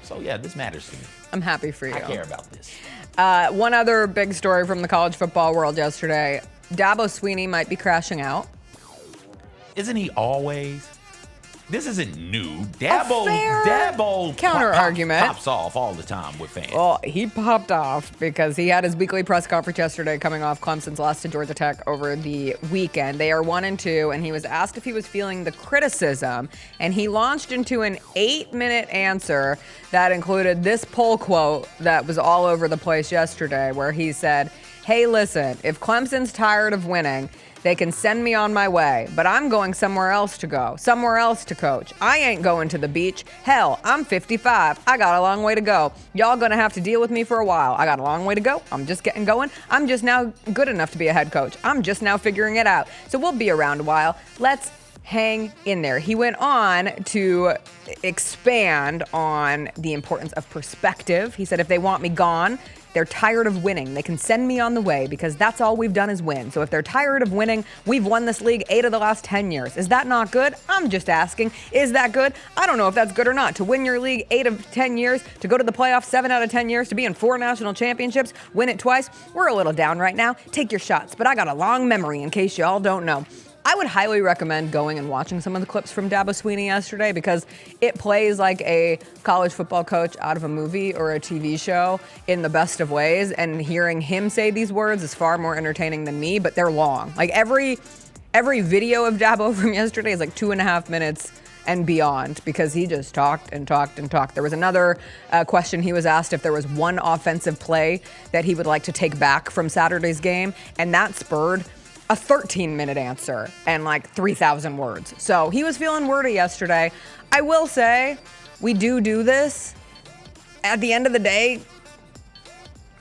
So, yeah, this matters to me. I'm happy for you. I care about this. One other big story from the college football world yesterday. Dabo Swinney might be crashing out. Isn't he always? This isn't new. Dabo counter argument pops off all the time with fans. Well, he popped off because he had his weekly press conference yesterday coming off Clemson's loss to Georgia Tech over the weekend. They are 1-2, and he was asked if he was feeling the criticism, and he launched into an 8-minute answer that included this poll quote that was all over the place yesterday, where he said, "Hey, listen, if Clemson's tired of winning, they can send me on my way, but I'm going somewhere else to go, somewhere else to coach. I ain't going to the beach. Hell, I'm 55. I got a long way to go. Y'all gonna have to deal with me for a while. I got a long way to go. I'm just getting going. I'm just now good enough to be a head coach. I'm just now figuring it out. So we'll be around a while. Let's hang in there." He went on to expand on the importance of perspective. He said, if they want me gone, they're tired of winning. They can send me on the way because that's all we've done is win. So if they're tired of winning, we've won this league 8 of the last 10 years. Is that not good? I'm just asking. Is that good? I don't know if that's good or not. To win your league 8 of 10 years, to go to the playoffs 7 out of 10 years, to be in 4 national championships, win it twice. We're a little down right now. Take your shots. But I got a long memory in case y'all don't know. I would highly recommend going and watching some of the clips from Dabo Swinney yesterday because it plays like a college football coach out of a movie or a TV show in the best of ways. And hearing him say these words is far more entertaining than me, but they're long. Like every video of Dabo from yesterday is like 2.5 minutes and beyond because he just talked and talked and talked. There was another question he was asked if there was one offensive play that he would like to take back from Saturday's game, and that spurred a 13-minute answer and like 3,000 words. So he was feeling wordy yesterday. I will say, we do this. At the end of the day,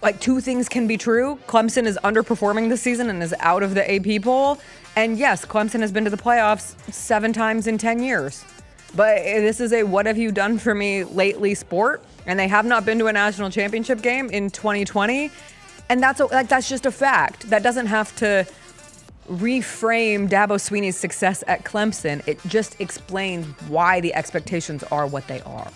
like 2 things can be true. Clemson is underperforming this season and is out of the AP poll. And yes, Clemson has been to the playoffs 7 times in 10 years. But this is a what have you done for me lately sport. And they have not been to a national championship game in 2020. And that's just a fact. That doesn't have to reframe Dabo Swinney's success at Clemson. It just explains why the expectations are what they are.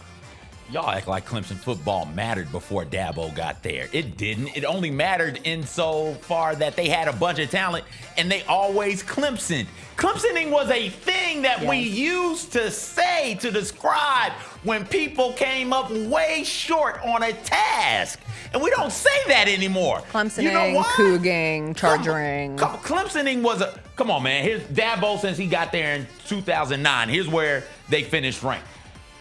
Y'all act like Clemson football mattered before Dabo got there. It didn't. It only mattered insofar that they had a bunch of talent and they always Clemsoned. Clemsoning was a thing that we used to say to describe when people came up way short on a task. And we don't say that anymore. Clemsoning, you know couging, chargering. Clemsoning was a, come on, man. Here's Dabo since he got there in 2009. Here's where they finished ranked.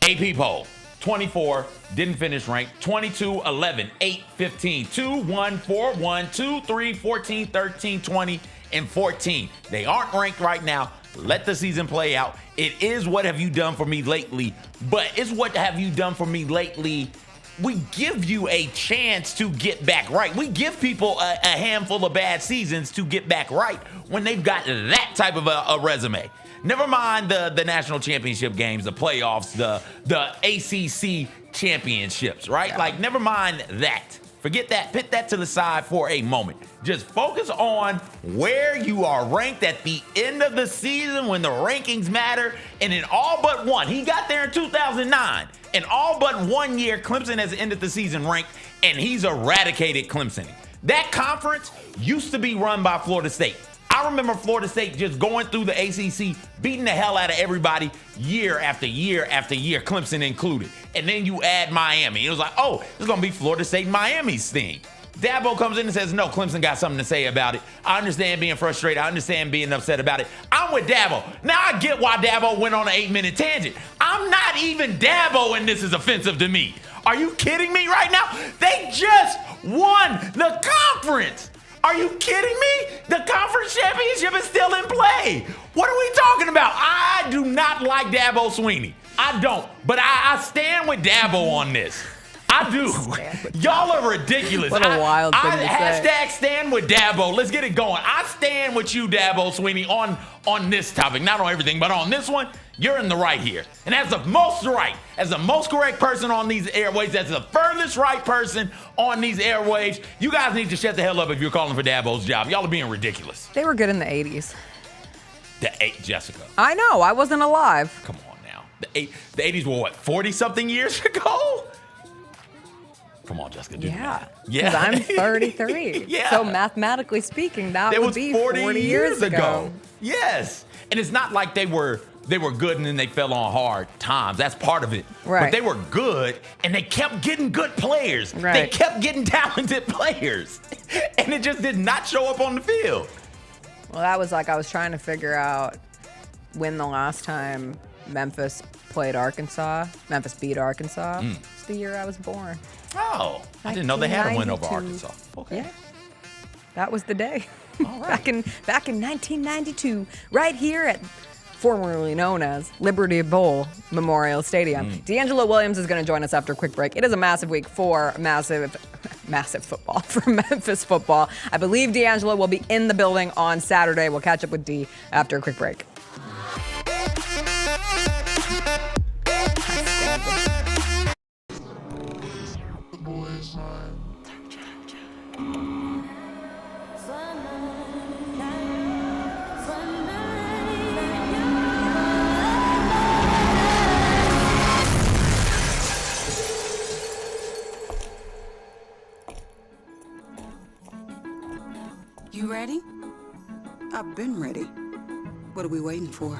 AP poll. 24, didn't finish ranked. 22, 11, 8, 15, 2, 1, 4, 1, 2, 3, 14, 13, 20, and 14. They aren't ranked right now. Let the season play out. It is what have you done for me lately, but it's what have you done for me lately. We give you a chance to get back right. We give people a handful of bad seasons to get back right when they've got that type of a resume. Never mind the national championship games, the playoffs, the ACC championships, right? Yeah. Like, never mind that. Forget that. Put that to the side for a moment. Just focus on where you are ranked at the end of the season when the rankings matter. And in all but one, he got there in 2009. In all but 1 year, Clemson has ended the season ranked, and he's eradicated Clemson. That conference used to be run by Florida State. I remember Florida State just going through the ACC, beating the hell out of everybody year after year after year, Clemson included. And then you add Miami. It was like, oh, this is going to be Florida State and Miami's thing. Dabo comes in and says, no, Clemson got something to say about it. I understand being frustrated. I understand being upset about it. I'm with Dabo. Now I get why Dabo went on an 8-minute tangent. I'm not even Dabo, and this is offensive to me. Are you kidding me right now? They just won the conference. Are you kidding me? The conference championship is still in play. What are we talking about? I do not like Dabo Swinney. I don't. But I stand with Dabo on this. I do. Y'all are ridiculous. What a wild thing to say. Hashtag stand with Dabo. Let's get it going. I stand with you, Dabo Swinney, on this topic. Not on everything, but on this one, you're in the right here. And as the most right, as the most correct person on these airwaves, as the furthest right person on these airwaves, you guys need to shut the hell up if you're calling for Dabo's job. Y'all are being ridiculous. They were good in the 80s. Jessica. I know. I wasn't alive. Come on now. The 80s were what, 40-something years ago? Come on, Jessica. Do Yeah. the math. Because I'm 33. Yeah. So mathematically speaking, that It would was be 40 years ago. Yes. And it's not like they were good and then they fell on hard times. That's part of it. Right. But they were good and they kept getting good players. Right. They kept getting talented players. And it just did not show up on the field. Well, that was like I was trying to figure out when the last time Memphis played Arkansas. Memphis beat Arkansas. It's the year I was born. Oh, I didn't know they had a win over 1992. Arkansas. Okay. Yeah. That was the day. All right. Back in 1992, right here at formerly known as Liberty Bowl Memorial Stadium. DeAngelo Williams is going to join us after a quick break. It is a massive week for massive football, for Memphis football. I believe DeAngelo will be in the building on Saturday. We'll catch up with D after a quick break. You ready? I've been ready. What are we waiting for?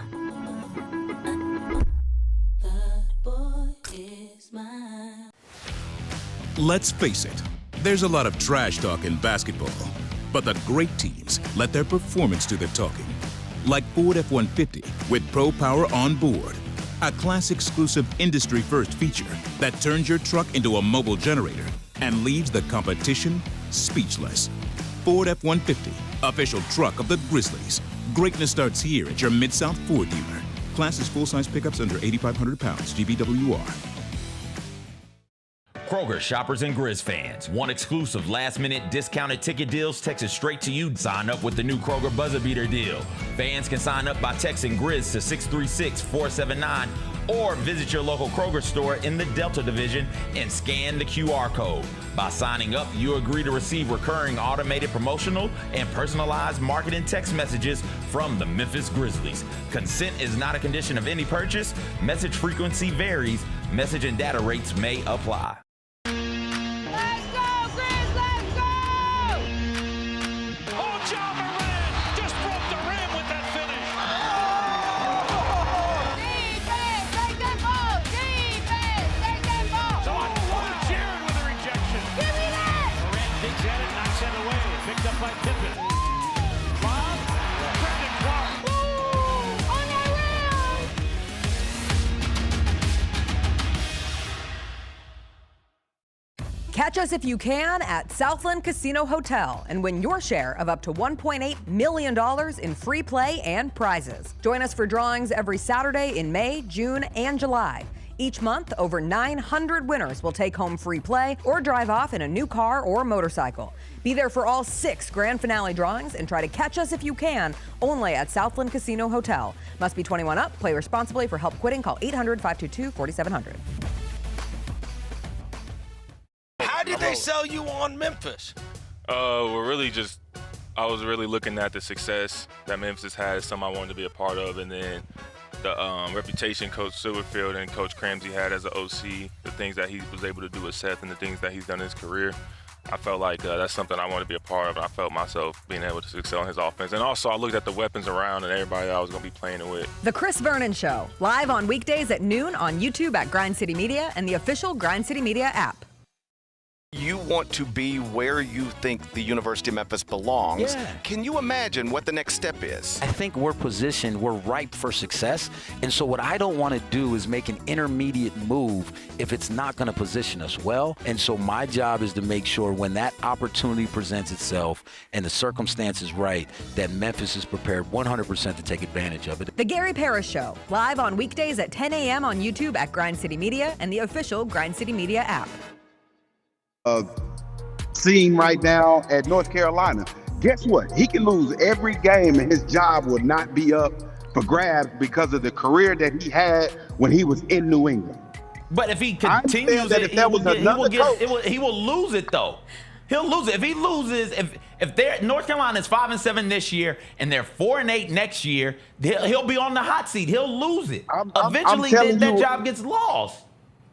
Let's face it, there's a lot of trash talk in basketball, but the great teams let their performance do the talking. Like Ford F-150 with Pro Power on board, a class-exclusive industry-first feature that turns your truck into a mobile generator and leaves the competition speechless. Ford F-150, official truck of the Grizzlies. Greatness starts here at your Mid-South Ford dealer. Class is full-size pickups under 8,500 pounds, GVWR. Kroger shoppers and Grizz fans. Want exclusive last-minute discounted ticket deals texted straight to you? Sign up with the new Kroger Buzzer Beater deal. Fans can sign up by texting Grizz to 636-479 or visit your local Kroger store in the Delta Division and scan the QR code. By signing up, you agree to receive recurring automated promotional and personalized marketing text messages from the Memphis Grizzlies. Consent is not a condition of any purchase. Message frequency varies. Message and data rates may apply. Catch us if you can at Southland Casino Hotel and win your share of up to $1.8 million in free play and prizes. Join us for drawings every Saturday in May, June, and July. Each month, over 900 winners will take home free play or drive off in a new car or motorcycle. Be there for all 6 grand finale drawings and try to catch us if you can, only at Southland Casino Hotel. Must be 21 up. Play responsibly. For help quitting, call 800-522-4700. How did they sell you on Memphis? We're really just, I was really looking at the success that Memphis had as something I wanted to be a part of, and then the reputation Coach Silverfield and Coach Cramsey had as an OC, the things that he was able to do with Seth and the things that he's done in his career. I felt like that's something I wanted to be a part of, and I felt myself being able to excel in his offense. And also, I looked at the weapons around and everybody that I was going to be playing it with. The Chris Vernon Show, live on weekdays at noon on YouTube at Grind City Media and the official Grind City Media app. You want to be where you think the University of Memphis belongs. Yeah. Can you imagine what the next step is? I think we're positioned, we're ripe for success. And so what I don't want to do is make an intermediate move if it's not going to position us well. And so my job is to make sure when that opportunity presents itself and the circumstance is right, that Memphis is prepared 100% to take advantage of it. The Gary Parrish Show, live on weekdays at 10 a.m. on YouTube at Grind City Media and the official Grind City Media app. Seeing right now at North Carolina, guess what? He can lose every game and his job will not be up for grabs because of the career that he had when he was in New England. But if he continues it, he will lose it though. He'll lose it. If he loses, if they're North Carolina is 5-7 this year and they're 4-8 next year, he'll be on the hot seat. He'll lose it. Eventually, that job gets lost.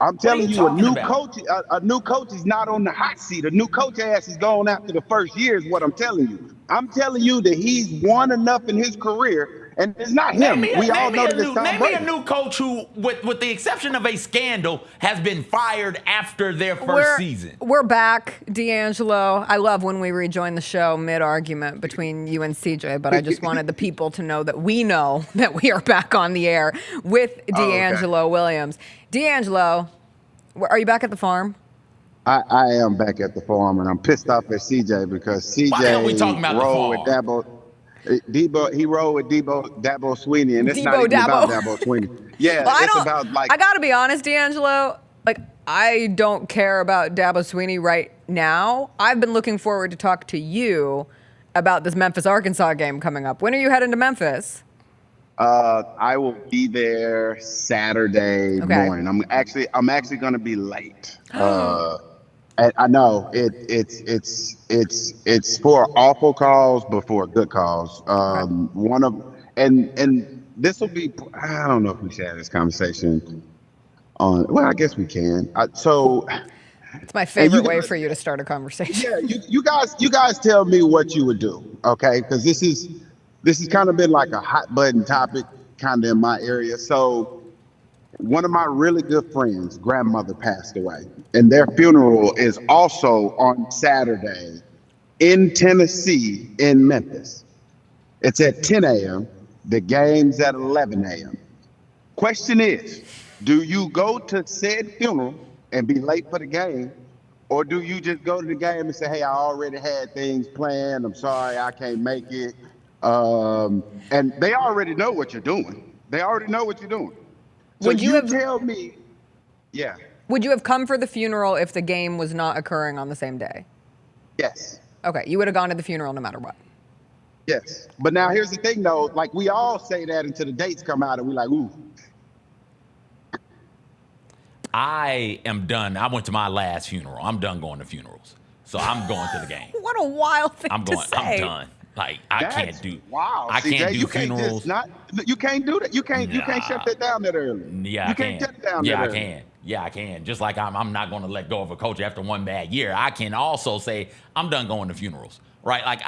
I'm telling you, talking about? a new coach is not on the hot seat. A new coach ass is going after the first year is what I'm telling you. I'm telling you that he's won enough in his career, and it's not him. We all know that it's Tom Name me Brady. a new coach who, with the exception of a scandal, has been fired after their first season. We're back, DeAngelo. I love when we rejoin the show mid-argument between you and CJ, but I just wanted the people to know that we are back on the air with DeAngelo Williams. DeAngelo, are you back at the farm? I am back at the farm, and I'm pissed off at CJ because CJ rolled with Dabo. He rolled with Dabo Sweeney, and it's not even about Dabo Sweeney. Yeah, well, it's about like. I got to be honest, DeAngelo. Like, I don't care about Dabo Sweeney right now. I've been looking forward to talk to you about this Memphis-Arkansas game coming up. When are you heading to Memphis? I will be there Saturday morning. I'm actually going to be late. I know it's for awful calls, but for good calls. One of and this will be. I don't know if we should have this conversation on. Well, I guess we can. It's my favorite way for you to start a conversation. Yeah, you guys tell me what you would do, okay? Because this has kind of been like a hot button topic, kind of in my area. So. One of my really good friends' grandmother passed away, and their funeral is also on Saturday in Tennessee, in Memphis. It's at 10 a.m. The game's at 11 a.m. Question is, do you go to said funeral and be late for the game, or do you just go to the game and say, hey, I already had things planned. I'm sorry, I can't make it. And they already know what you're doing. So Would you have tell me? Yeah. Would you have come for the funeral if the game was not occurring on the same day? Yes. Okay, you would have gone to the funeral no matter what. Yes. But now here's the thing, though. Like, we all say that until the dates come out, and we're like, ooh. I am done. I went to my last funeral. I'm done going to funerals. So I'm going to the game. What a wild thing to say. I'm done. Like, I can't do funerals. You can't do that. You can't shut that down that early. Yeah, you can't shut it down that early. I can. Just like I'm not going to let go of a coach after one bad year. I can also say I'm done going to funerals, right? Like,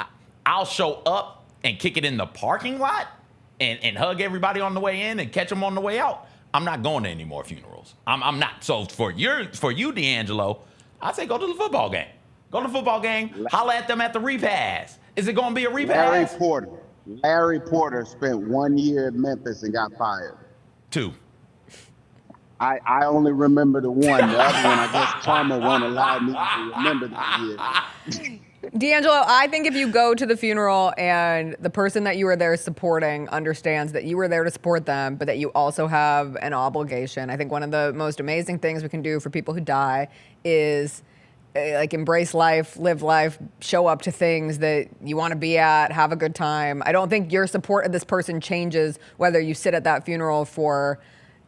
I'll show up and kick it in the parking lot and hug everybody on the way in and catch them on the way out. I'm not going to any more funerals. I'm not. So for you, DeAngelo, I say go to the football game. Go to the football game. Holla at them at the repass. Is it going to be a repass? Larry Porter spent 1 year at Memphis and got fired. 2. I only remember the one. The other one, I guess karma won't allow me to remember the year. DeAngelo, I think if you go to the funeral and the person that you were there supporting understands that you were there to support them, but that you also have an obligation. I think one of the most amazing things we can do for people who die is like embrace life, live life, show up to things that you want to be at, have a good time. I don't think your support of this person changes whether you sit at that funeral for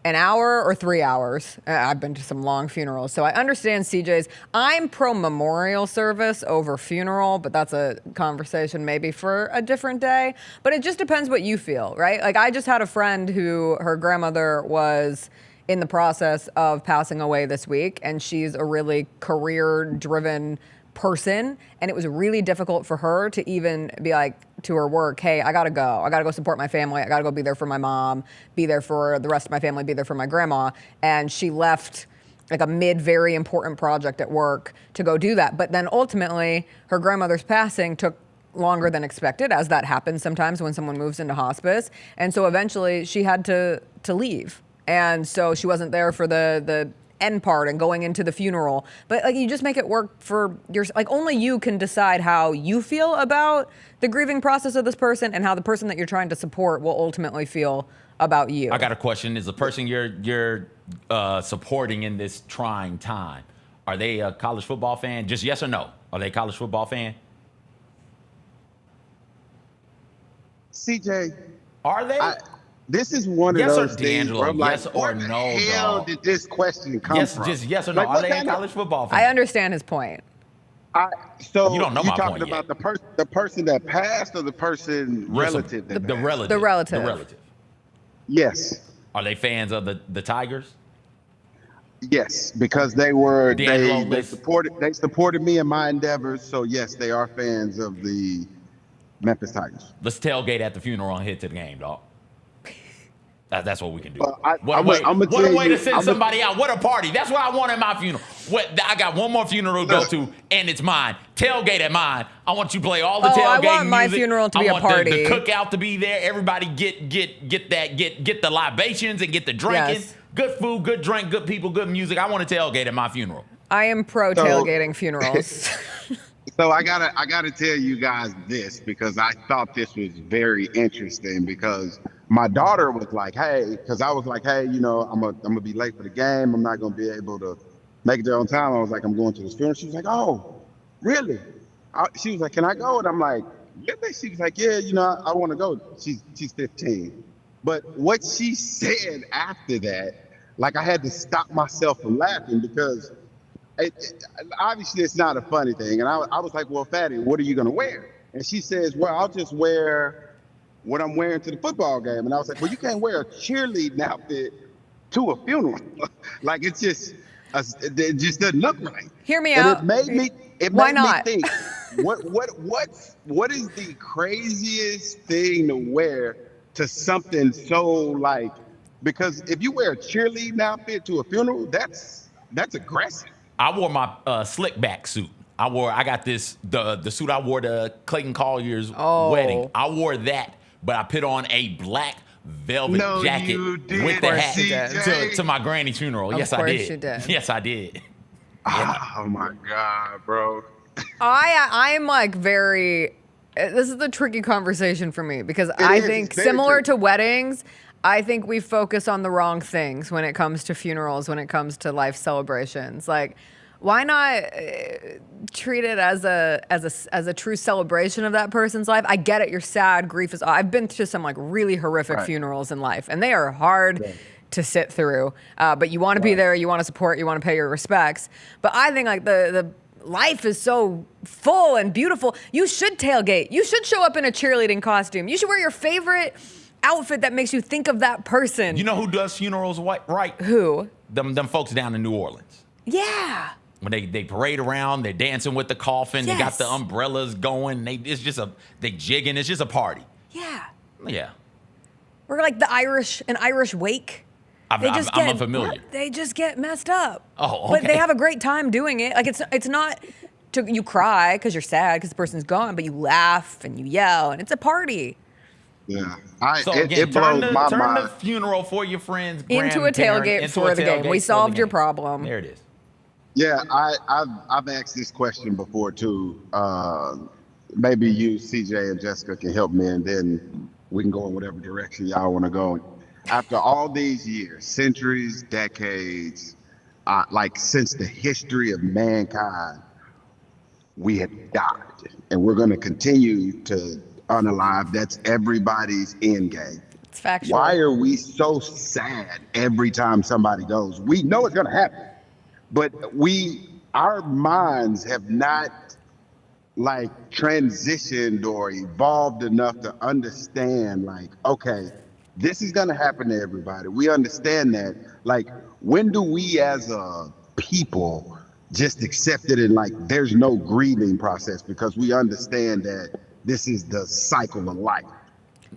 an hour or 3 hours. I've been to some long funerals, so I understand CJ's. I'm pro memorial service over funeral, but that's a conversation maybe for a different day. But it just depends what you feel, right? Like, I just had a friend who her grandmother was in the process of passing away this week, and she's a really career-driven person, and it was really difficult for her to even be like to her work, hey, I gotta go support my family, I gotta go be there for my mom, be there for the rest of my family, be there for my grandma, and she left like a very important project at work to go do that. But then ultimately, her grandmother's passing took longer than expected, as that happens sometimes when someone moves into hospice, and so eventually she had to leave. And so she wasn't there for the end part and going into the funeral. But like, you just make it work for like, only you can decide how you feel about the grieving process of this person and how the person that you're trying to support will ultimately feel about you. I got a question. Is the person you're supporting in this trying time, are they a college football fan? Just yes or no. Are they a college football fan? CJ. Are they? This is one of those things where I'm like, yes or no, where the hell did this question come from? Just yes or no. Like, are they a college football fan? I understand his point. So you don't know you're my talking point about yet. the person that passed or the person relative? The relative. The relative. The relative. Yes. Are they fans of the Tigers? Yes, because they were DeAngelo they supported me in my endeavors. So yes, they are fans of the Memphis Tigers. Let's tailgate at the funeral and head to the game, dog. That's what we can do. What a way to send somebody out. What a party. That's what I want at my funeral. I got one more funeral to go to, and it's mine. Tailgate at mine. I want you to play all the tailgate music. I want my funeral to be a party. The cookout to be there. Everybody get the libations and get the drinking. Yes. Good food, good drink, good people, good music. I want to tailgate at my funeral. I am pro tailgating funerals. So I gotta tell you guys this, because I thought this was very interesting, because my daughter was like, hey, because I was like, hey, I'm gonna be late for the game. I'm not gonna be able to make it there on time. I was like, I'm going to this funeral. She was like, oh, really? She was like, can I go? And I'm like, really? She was like, yeah, I want to go. She's 15. But what she said after that, like, I had to stop myself from laughing, because obviously it's not a funny thing. And I was like, well, Fatty, what are you going to wear? And she says, well, I'll just wear what I'm wearing to the football game. And I was like, well, you can't wear a cheerleading outfit to a funeral. Like, it just doesn't look right. Hear me out. It made me think, what is the craziest thing to wear to something so, like, because if you wear a cheerleading outfit to a funeral, that's aggressive. I wore my slick back suit. I got this, the suit I wore to Clayton Collier's wedding. I wore that, but I put on a black velvet jacket with the hat to my granny's funeral. Yes, I did. You did. Yes, I did. Oh my God, bro. I am like very, this is the tricky conversation for me, because I think similar to weddings, I think we focus on the wrong things when it comes to funerals, when it comes to life celebrations. Like, why not treat it as a true celebration of that person's life? I get it. You're sad. Grief is. I've been to some like really horrific funerals in life, and they are hard to sit through. But you want to be there. You want to support. You want to pay your respects. But I think like the life is so full and beautiful. You should tailgate. You should show up in a cheerleading costume. You should wear your favorite outfit that makes you think of that person. You know who does funerals right? Who? Them folks down in New Orleans. Yeah. When they parade around, they're dancing with the coffin. Yes. They got the umbrellas going. They jigging. It's just a party. Yeah. Yeah. Or like an Irish wake. I'm unfamiliar. They just get messed up. Oh, okay. But they have a great time doing it. Like it's not. You cry because you're sad because the person's gone, but you laugh and you yell and it's a party. Yeah. It blows my mind. Turn the funeral for your friends into a tailgate for the game. We solved your problem. There it is. Yeah, I've asked this question before too. Maybe you, CJ, and Jessica can help me, and then we can go in whatever direction y'all want to go. After all these years, centuries, decades, like since the history of mankind, we have died, and we're going to continue to unalive. That's everybody's end game. It's factual. Why are we so sad every time somebody goes? We know it's going to happen. But our minds have not like transitioned or evolved enough to understand like, okay, this is going to happen to everybody. We understand that. Like, when do we as a people just accept it and like, there's no grieving process because we understand that this is the cycle of life?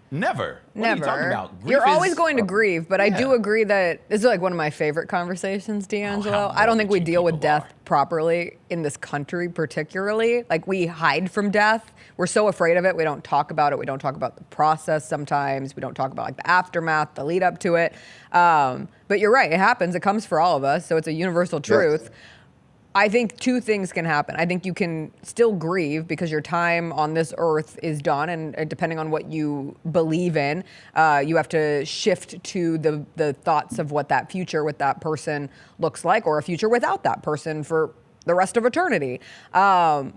Never. Never. What are you talking about? You're always going to grieve, but I do agree that this is like one of my favorite conversations, DeAngelo. I don't think we deal with death properly in this country, particularly. Like, we hide from death. We're so afraid of it. We don't talk about it. We don't talk about the process sometimes. We don't talk about like the aftermath, the lead up to it. But you're right. It happens. It comes for all of us. So it's a universal truth. Yes. I think two things can happen. I think you can still grieve because your time on this earth is done, and depending on what you believe in, you have to shift to the thoughts of what that future with that person looks like, or a future without that person for the rest of eternity. But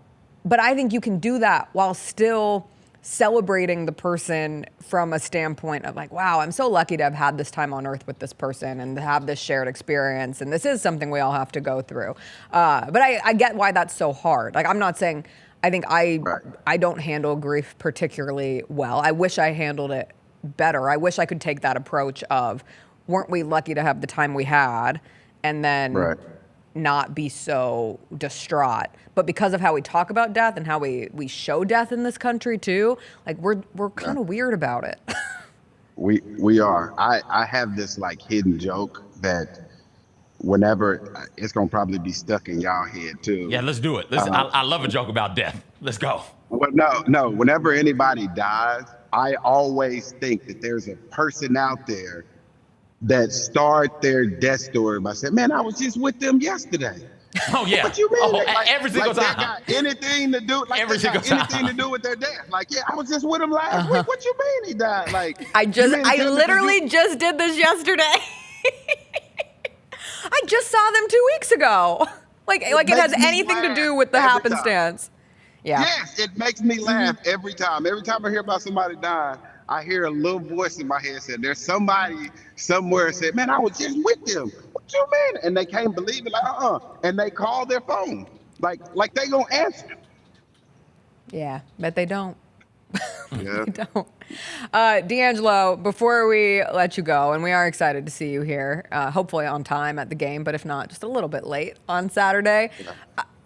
I think you can do that while still celebrating the person from a standpoint of like, wow, I'm so lucky to have had this time on earth with this person and to have this shared experience. And this is something we all have to go through. But I get why that's so hard. Like, I'm not saying, I think I don't handle grief particularly well. I wish I handled it better. I wish I could take that approach of, weren't we lucky to have the time we had? and then not be so distraught. But because of how we talk about death and how we show death in this country too, like we're kind of weird about it. We are. I have this like hidden joke that whenever it's gonna probably be stuck in y'all head too. Yeah, let's do it. I love a joke about death. Let's go. Well, no. Whenever anybody dies, I always think that there's a person out there that start their death story by saying, "Man, I was just with them yesterday." Oh yeah. What you mean? Like, every single time. They got anything to do? Like every single time. Anything to do with their death? Like, yeah, I was just with him last week. What you mean he died? Like, I literally just did this yesterday. I just saw them 2 weeks ago. Like it has anything to do with the happenstance. Yeah. Yes, it makes me laugh every time. Every time I hear about somebody dying, I hear a little voice in my head saying, "There's somebody somewhere said, man, I was just with them. What you mean?" And they can't believe it. Like, And they call their phone. Like they gonna answer. Yeah, but they don't. Yeah. They don't. DeAngelo, before we let you go, and we are excited to see you here, hopefully on time at the game, but if not, just a little bit late on Saturday. Yeah.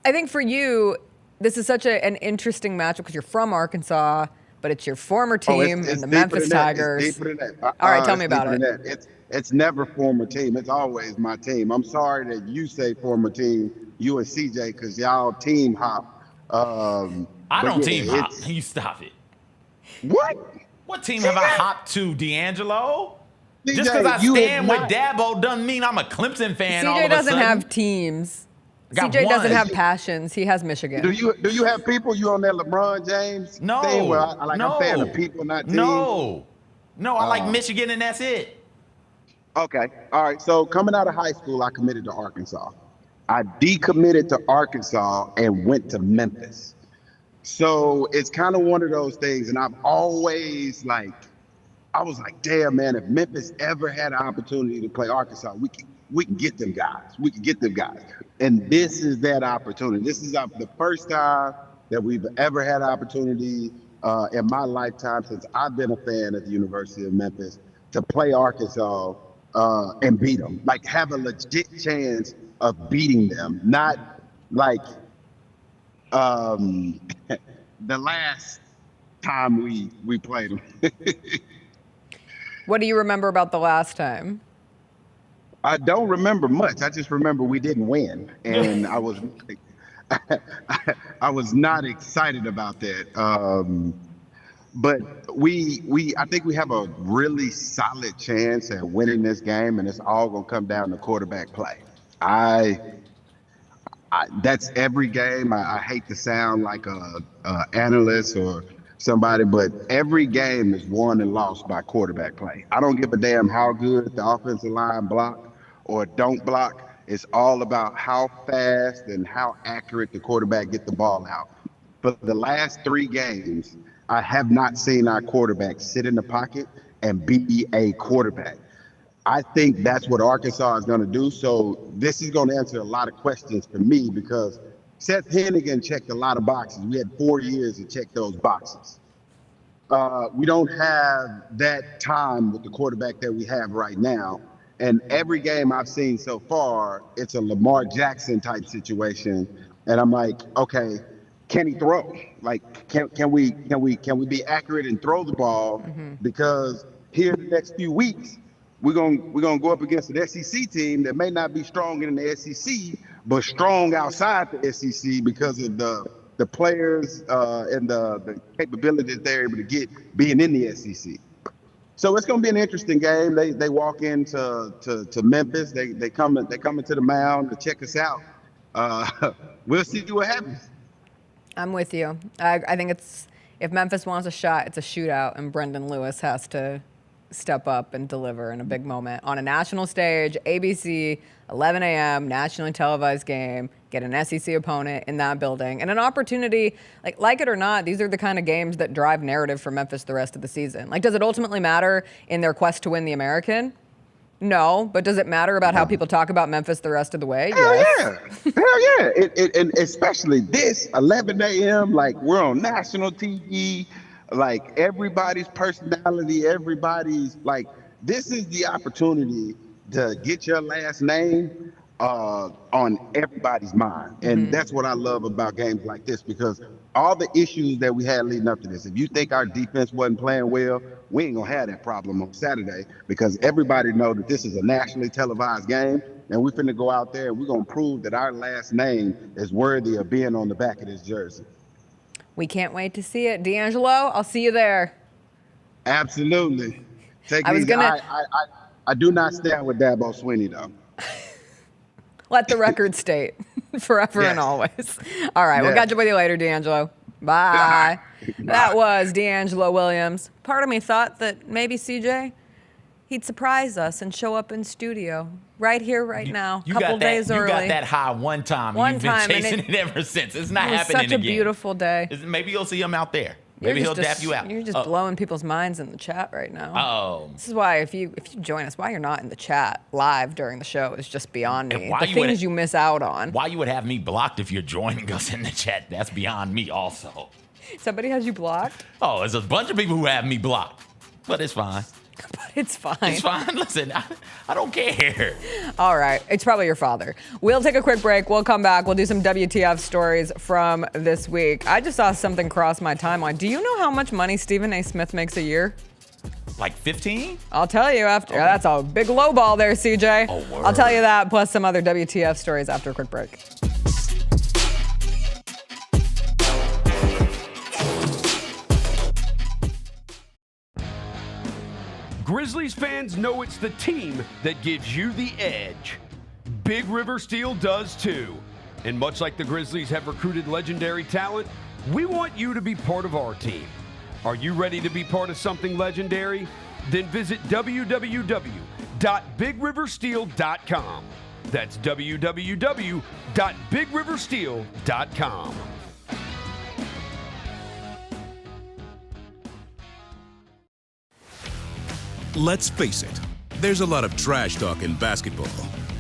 I think for you, this is such an interesting matchup because you're from Arkansas, but it's your former team and the Memphis Tigers. It's deeper than that. All right, tell me about it. It's never former team. It's always my team. I'm sorry that you say former team, you and CJ, because y'all team hop. I don't team hop. You stop it. What? What team have I hopped to, DeAngelo? CJ, just because I stand with Dabo doesn't mean I'm a Clemson fan. CJ doesn't have teams. CJ doesn't have passions. He has Michigan. Do you have people? You on that LeBron James thing where I'm a fan of people, not teams? No, I like Michigan and that's it. Okay, all right. So coming out of high school, I committed to Arkansas. I decommitted to Arkansas and went to Memphis. So it's kind of one of those things, and I've always I was like, damn, man, if Memphis ever had an opportunity to play Arkansas, we can get them guys. We can get them guys. And this is that opportunity. This is the first time that we've ever had an opportunity in my lifetime since I've been a fan at the University of Memphis to play Arkansas and beat them. Like, have a legit chance of beating them, not like the last time we played them. What do you remember about the last time? I don't remember much. I just remember we didn't win, and I was not excited about that. But I think we have a really solid chance at winning this game, and it's all gonna come down to quarterback play. That's every game. I hate to sound like a analyst or somebody, but every game is won and lost by quarterback play. I don't give a damn how good the offensive line block or don't block. It's all about how fast and how accurate the quarterback get the ball out. For the last 3 games, I have not seen our quarterback sit in the pocket and be a quarterback. I think that's what Arkansas is going to do. So this is going to answer a lot of questions for me because Seth Hennigan checked a lot of boxes. We had 4 years to check those boxes. We don't have that time with the quarterback that we have right now. And every game I've seen so far, it's a Lamar Jackson type situation. And I'm like, okay, can he throw? Like, can we be accurate and throw the ball? Mm-hmm. Because here in the next few weeks, we're gonna go up against an SEC team that may not be strong in the SEC, but strong outside the SEC because of the players and the capabilities they're able to get being in the SEC. So it's gonna be an interesting game. They walk into Memphis. They come into the mound to check us out. We'll see what happens. I'm with you. I think if Memphis wants a shot, it's a shootout, and Brendan Lewis has to step up and deliver in a big moment on a national stage, ABC, 11 a.m., nationally televised game, get an SEC opponent in that building, and an opportunity, like it or not, these are the kind of games that drive narrative for Memphis the rest of the season. Like, does it ultimately matter in their quest to win the American? No, but does it matter about how people talk about Memphis the rest of the way? Hell yes. Yeah. Hell yeah. And especially this, 11 a.m., like, we're on national TV. Like, everybody's personality, everybody's like, this is the opportunity to get your last name on everybody's mind. And that's what I love about games like this, because all the issues that we had leading up to this, if you think our defense wasn't playing well, we ain't gonna have that problem on Saturday, because everybody know that this is a nationally televised game, and we're finna go out there and we're gonna prove that our last name is worthy of being on the back of this jersey. We can't wait to see it. DeAngelo, I'll see you there. Absolutely. I do not stand with Dabo Swinney, though. Let the record state forever and always. All right, we'll catch up with you later, DeAngelo. Bye. That was DeAngelo Williams. Part of me thought that maybe, CJ, he'd surprise us and show up in studio right here, right now, a couple days early. You got that high one time, and you've been chasing it ever since. It's not happening again. It was such a beautiful day. Maybe you'll see him out there. Maybe he'll dap you out. You're just blowing people's minds in the chat right now. Oh. This is why if you join us, why you're not in the chat live during the show is just beyond me. The things you miss out on. Why you would have me blocked if you're joining us in the chat, that's beyond me also. Somebody has you blocked? Oh, there's a bunch of people who have me blocked. But it's fine. But it's fine. It's fine. Listen, I don't care. All right. It's probably your father. We'll take a quick break. We'll come back. We'll do some WTF stories from this week. I just saw something cross my timeline. Do you know how much money Stephen A. Smith makes a year? Like 15? I'll tell you after. Okay. That's a big low ball there, CJ. Oh, word. I'll tell you that, plus some other WTF stories after a quick break. Grizzlies fans know it's the team that gives you the edge. Big River Steel does too. And much like the Grizzlies have recruited legendary talent, we want you to be part of our team. Are you ready to be part of something legendary? Then visit www.bigriversteel.com. That's www.bigriversteel.com. Let's face it, there's a lot of trash talk in basketball,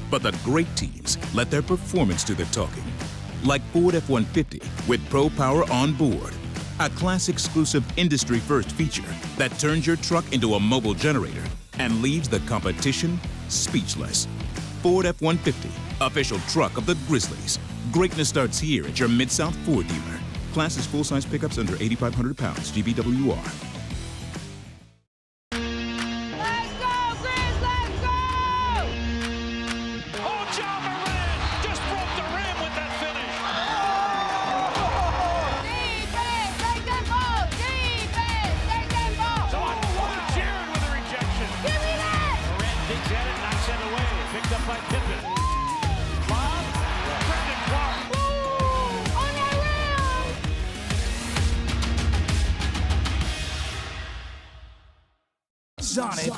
but the great teams let their performance do the talking. Like Ford F-150 with Pro Power on board, a class-exclusive industry-first feature that turns your truck into a mobile generator and leaves the competition speechless. Ford F-150, official truck of the Grizzlies. Greatness starts here at your Mid-South Ford dealer. Class is full-size pickups under 8,500 pounds, GVWR. Sonic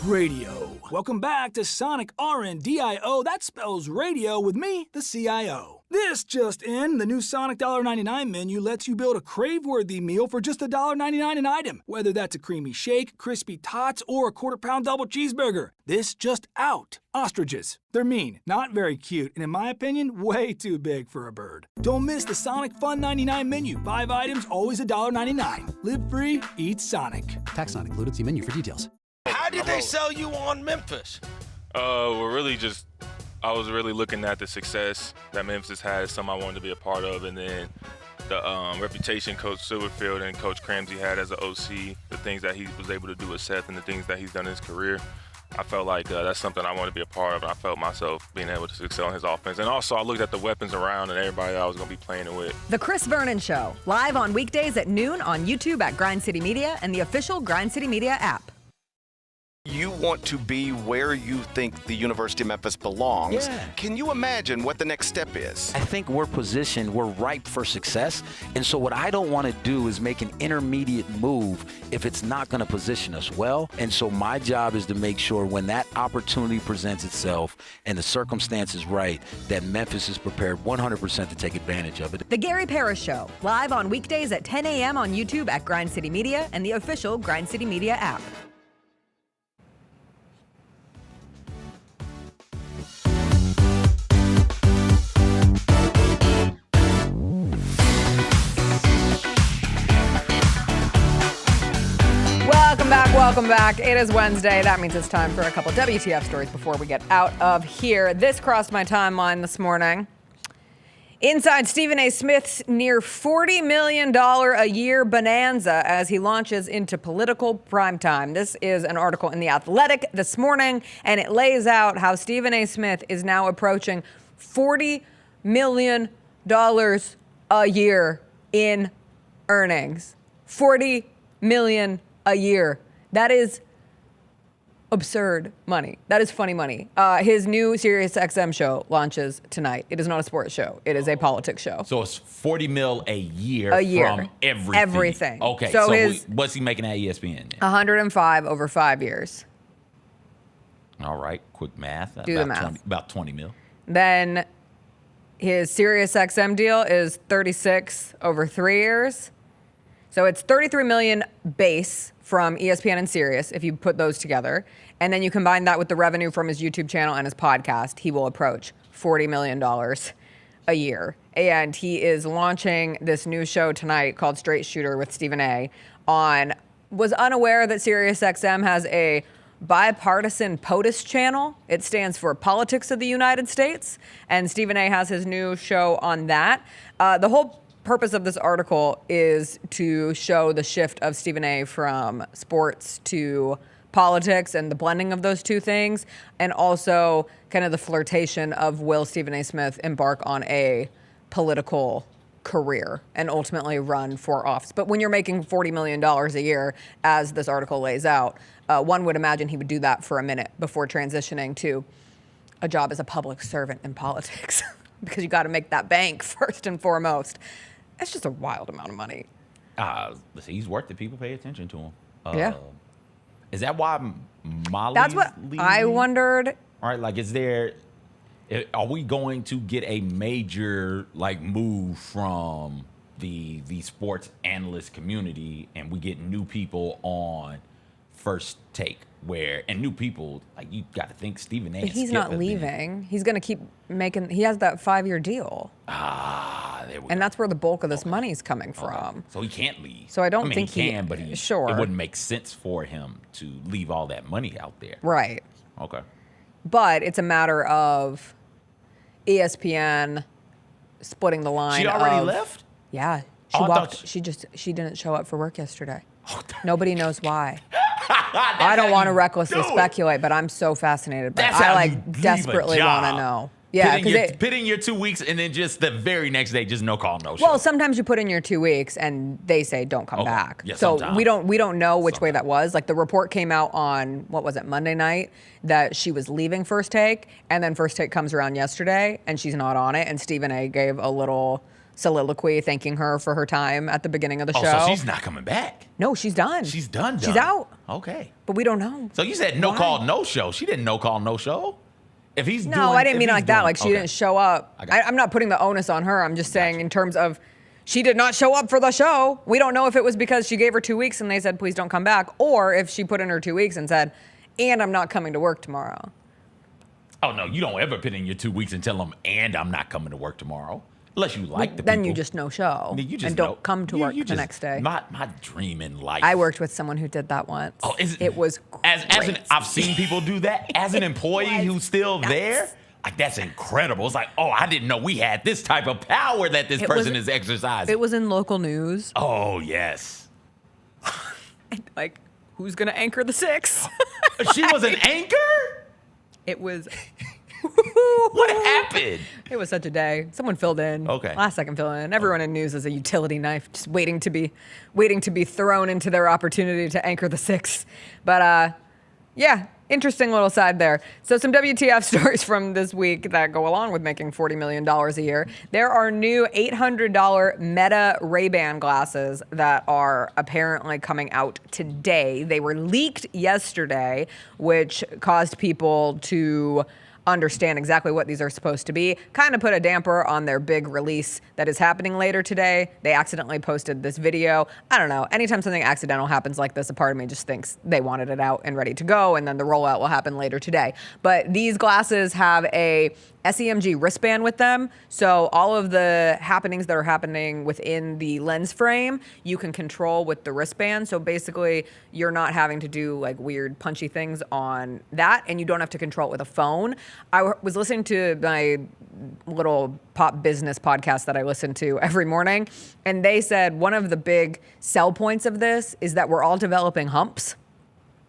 Radio. Welcome back to Sonic RNDIO. That spells radio with me, the CIO. This just in, the new Sonic $1.99 menu lets you build a crave-worthy meal for just $1.99 an item. Whether that's a creamy shake, crispy tots, or a quarter-pound double cheeseburger. This just out. Ostriches. They're mean, not very cute, and in my opinion, way too big for a bird. Don't miss the Sonic Fun 99 menu. 5 items, always $1.99. Live free, eat Sonic. Tax not included. See menu for details. How did they sell you on Memphis? I was really looking at the success that Memphis had as something I wanted to be a part of, and then the reputation Coach Silverfield and Coach Cramsey had as an OC, the things that he was able to do with Seth and the things that he's done in his career. I felt like that's something I wanted to be a part of, and I felt myself being able to excel in his offense. And also, I looked at the weapons around and everybody that I was going to be playing it with. The Chris Vernon Show, live on weekdays at noon on YouTube at Grind City Media and the official Grind City Media app. You want to be where you think the University of Memphis belongs. Yeah. Can you imagine what the next step is? I think we're ripe for success. And so what I don't want to do is make an intermediate move if it's not going to position us well. And so my job is to make sure when that opportunity presents itself and the circumstance is right, that Memphis is prepared 100% to take advantage of it. The Gary Parrish Show, live on weekdays at 10 a.m. on YouTube at Grind City Media and the official Grind City Media app. Welcome Welcome back. It is Wednesday. That means it's time for a couple WTF stories before we get out of here. This crossed my timeline this morning. Inside Stephen A. Smith's near $40 million a year bonanza as he launches into political primetime. This is an article in The Athletic this morning, and it lays out how Stephen A. Smith is now approaching $40 million a year in earnings. $40 million a year. That is absurd money. That is funny money. His new SiriusXM show launches tonight. It is not a sports show. It is a politics show. So it's $40 million a year from everything. Everything. Okay. So what's he making at ESPN? Then? 105 over 5 years. All right. Quick math. Do the math. About 20 mil. Then his SiriusXM deal is 36 over 3 years. So it's 33 million base from ESPN and Sirius, if you put those together. And then you combine that with the revenue from his YouTube channel and his podcast, he will approach $40 million a year. And he is launching this new show tonight called Straight Shooter with Stephen A. Was unaware that SiriusXM has a bipartisan POTUS channel. It stands for Politics of the United States. And Stephen A. has his new show on that. The whole purpose of this article is to show the shift of Stephen A. from sports to politics and the blending of those two things, and also kind of the flirtation of will Stephen A. Smith embark on a political career and ultimately run for office. But when you're making $40 million a year, as this article lays out, one would imagine he would do that for a minute before transitioning to a job as a public servant in politics because you got to make that bank first and foremost. That's just a wild amount of money. Listen, he's worth it. People pay attention to him. Yeah. Is that why Molly's That's what leaving? I wondered. All right, like, are we going to get a major, like, move from the sports analyst community and we get new people on First Take? And new people, like, you got to think Stephen A. But he's not leaving. He's going to keep making, he has that 5-year deal. There we go. And that's where the bulk of this money's coming from. So he can't leave. So I don't think he can, but sure. It wouldn't make sense for him to leave all that money out there. Right. Okay. But it's a matter of ESPN splitting the line. She already left? Yeah. She didn't show up for work yesterday. Nobody knows why. I don't want to recklessly speculate, but I'm so fascinated by it. I desperately want to know. Yeah, because pitting your 2 weeks and then just the very next day, just no call, no show. Well, sometimes you put in your 2 weeks and they say don't come back. Yeah, so sometimes. we don't know which way that was. Like the report came out on Monday night that she was leaving First Take, and then First Take comes around yesterday and she's not on it. And Stephen A. gave a little soliloquy thanking her for her time at the beginning of the show. So she's not coming back. No, she's done. She's done. She's out. Okay. But we don't know. So you said no call, no show. She didn't no call, no show. If he's I didn't mean it like that. Like she didn't show up. I'm not putting the onus on her. I'm just saying in terms of she did not show up for the show. We don't know if it was because she gave her 2 weeks and they said, please don't come back, or if she put in her 2 weeks and said, and I'm not coming to work tomorrow. Oh, no, you don't ever put in your 2 weeks and tell them, and I'm not coming to work tomorrow. Unless you like the people. Then you just no show and don't come to work the next day. My dream in life. I worked with someone who did that once. Oh, it was great. I've seen people do that. As an employee who's still there, like that's incredible. It's like, oh, I didn't know we had this type of power that this person is exercising. It was in local news. Oh, yes. Like, who's going to anchor the 6? She was an anchor? It was... What happened? It was such a day. Someone filled in. Okay. Last second fill in. Everyone in news is a utility knife, just waiting to be thrown into their opportunity to anchor the 6. But yeah, interesting little side there. So some WTF stories from this week that go along with making $40 million a year. There are new $800 Meta Ray-Ban glasses that are apparently coming out today. They were leaked yesterday, which caused people to understand exactly what these are supposed to be, kind of put a damper on their big release that is happening later today. They accidentally posted this video. I don't know. Anytime something accidental happens like this, a part of me just thinks they wanted it out and ready to go, and then the rollout will happen later today. But these glasses have a SEMG wristband with them. So all of the happenings that are happening within the lens frame, you can control with the wristband. So basically, you're not having to do like weird punchy things on that, and you don't have to control it with a phone. I was listening to my little pop business podcast that I listen to every morning, and they said one of the big sell points of this is that we're all developing humps.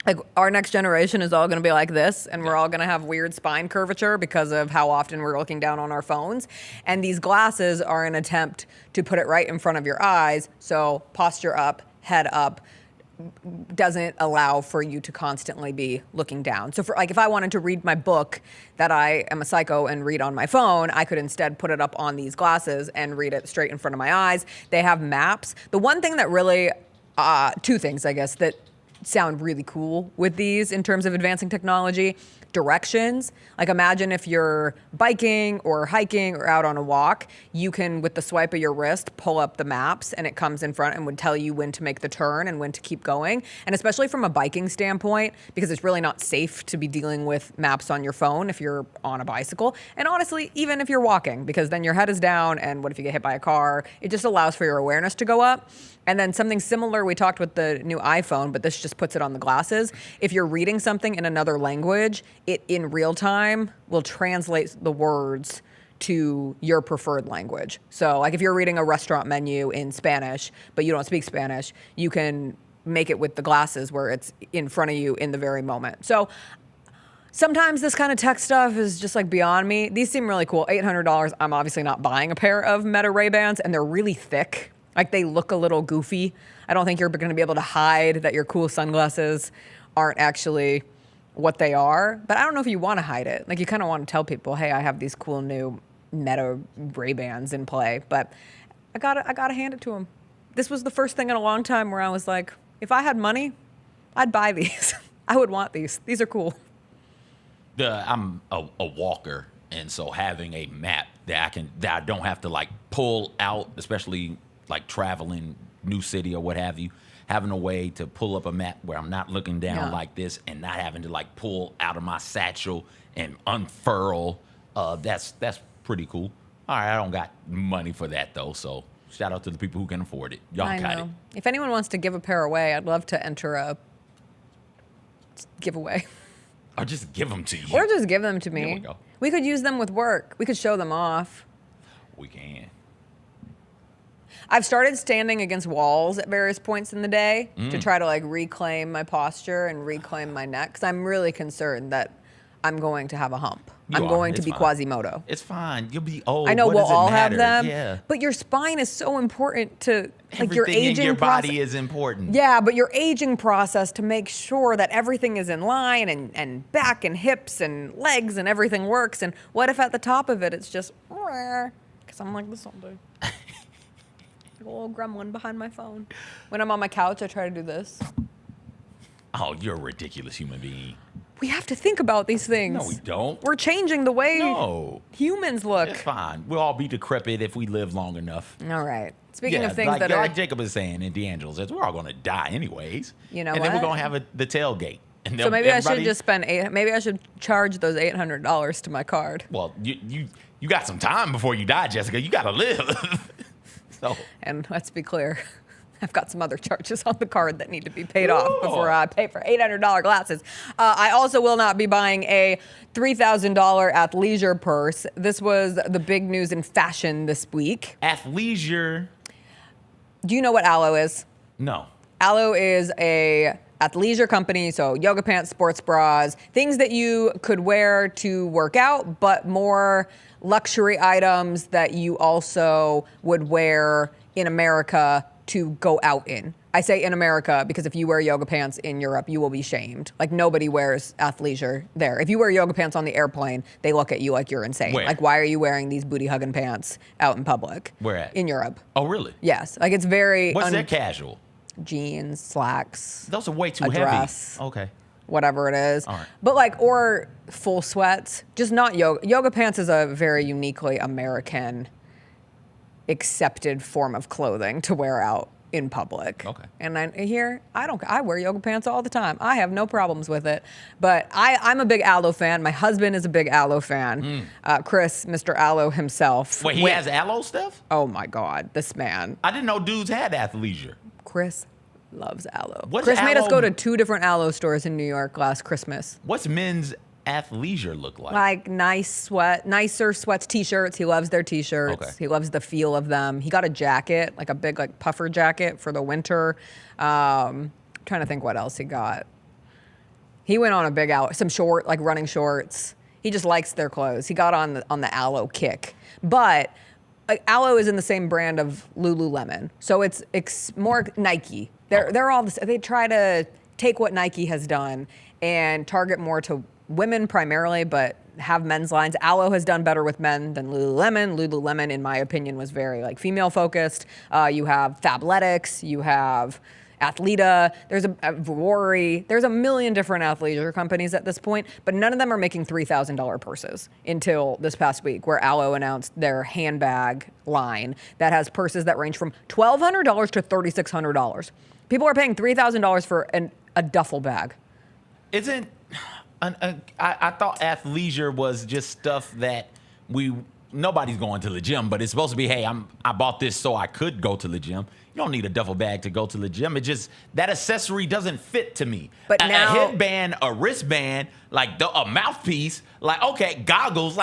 Like our next generation is all going to be like this, and we're all going to have weird spine curvature because of how often we're looking down on our phones. And these glasses are an attempt to put it right in front of your eyes, so posture up, head up, doesn't allow for you to constantly be looking down. So for like if I wanted to read my book that I am a psycho and read on my phone, I could instead put it up on these glasses and read it straight in front of my eyes. They have maps. The one thing that really, two things I guess that sound really cool with these in terms of advancing technology. Directions. Like imagine if you're biking or hiking or out on a walk, you can, with the swipe of your wrist, pull up the maps and it comes in front and would tell you when to make the turn and when to keep going. And especially from a biking standpoint, because it's really not safe to be dealing with maps on your phone if you're on a bicycle. And honestly, even if you're walking, because then your head is down and what if you get hit by a car? It just allows for your awareness to go up. And then something similar, we talked with the new iPhone, but this just puts it on the glasses. If you're reading something in another language, it in real time will translate the words to your preferred language. So like if you're reading a restaurant menu in Spanish, but you don't speak Spanish, you can make it with the glasses where it's in front of you in the very moment. So sometimes this kind of tech stuff is just like beyond me. These seem really cool. $800, I'm obviously not buying a pair of Meta Ray-Bans, and they're really thick. Like they look a little goofy. I don't think you're going to be able to hide that your cool sunglasses aren't actually what they are. But I don't know if you want to hide it. Like you kind of want to tell people, hey, I have these cool new Meta Ray-Bans in play. But I gotta hand it to them. This was the first thing in a long time where I was like, if I had money, I'd buy these. I would want these. These are cool. I'm a walker, and so having a map that I don't have to like pull out, especially like traveling new city or what have you, having a way to pull up a map where I'm not looking down like this and not having to like pull out of my satchel and unfurl, that's pretty cool. All right, I don't got money for that though, so shout out to the people who can afford it. Y'all got it. If anyone wants to give a pair away, I'd love to enter a giveaway. Or just give them to you. Or just give them to me. There we go. We could use them with work. We could show them off. We can. I've started standing against walls at various points in the day to try to like reclaim my posture and reclaim my neck, because I'm really concerned that I'm going to have a hump. I'm going to be Quasimodo. It's fine. You'll be old. I know we'll all have them. Yeah. But your spine is so important to like Everything your aging in your process. body is important. Yeah, but your aging process to make sure that everything is in line and back and hips and legs and everything works. And what if at the top of it it's just because I'm like this all day. A little gremlin behind my phone. When I'm on my couch, I try to do this. Oh, you're a ridiculous human being. We have to think about these things. No, we don't. We're changing the way humans look. It's fine. We'll all be decrepit if we live long enough. All right. Speaking of things that like Jacob is saying and DeAngelo says, we're all going to die anyways. You know and what? then we're going to have the tailgate. And so maybe I should just spend maybe I should charge those $800 to my card. Well, you got some time before you die, Jessica. You got to live. So. And let's be clear, I've got some other charges on the card that need to be paid off before I pay for $800 glasses. I also will not be buying a $3,000 athleisure purse. This was the big news in fashion this week. Athleisure. Do you know what Alo is? No. Alo is a athleisure company, so yoga pants, sports bras, things that you could wear to work out, but more luxury items that you also would wear in America to go out in. I say in America because if you wear yoga pants in Europe, you will be shamed. Like nobody wears athleisure there. If you wear yoga pants on the airplane, they look at you like you're insane. Where? Like why are you wearing these booty hugging pants out in public? Where at? In Europe. Oh, really? Yes. Like it's very What's that casual? Jeans, slacks. Those are way too heavy. Dress. Okay. Whatever it is. All right. But like, or full sweats, just not yoga. Yoga pants is a very uniquely American accepted form of clothing to wear out in public. Okay. And I wear yoga pants all the time. I have no problems with it. But I'm a big Alo fan. My husband is a big Alo fan. Chris, Mr. Alo himself. Wait, he has Alo stuff? Oh my God, this man. I didn't know dudes had athleisure. Chris loves Alo. What's Chris made us Alo- go to 2 different Alo stores in New York last Christmas. What's men's athleisure look like? Like nicer sweats, t-shirts. He loves their t-shirts. Okay. He loves the feel of them. He got a jacket, like a big puffer jacket for the winter. Trying to think what else he got. He went on a big some running shorts. He just likes their clothes. He got on the Alo kick. But Alo is in the same brand of Lululemon, so it's more Nike. They're all they try to take what Nike has done and target more to women primarily, but have men's lines. Alo has done better with men than Lululemon. Lululemon, in my opinion, was very female focused. You have Fabletics, you have Athleta, there's a Rory, there's a million different athleisure companies at this point, but none of them are making $3,000 purses until this past week, where Alo announced their handbag line that has purses that range from $1,200 to $3,600. People are paying $3,000 for a duffel bag. Isn't I thought athleisure was just stuff that nobody's going to the gym, but it's supposed to be, hey, I bought this so I could go to the gym. You don't need a duffel bag to go to the gym. It just, that accessory doesn't fit to me. But now, a headband, a wristband, a mouthpiece, goggles,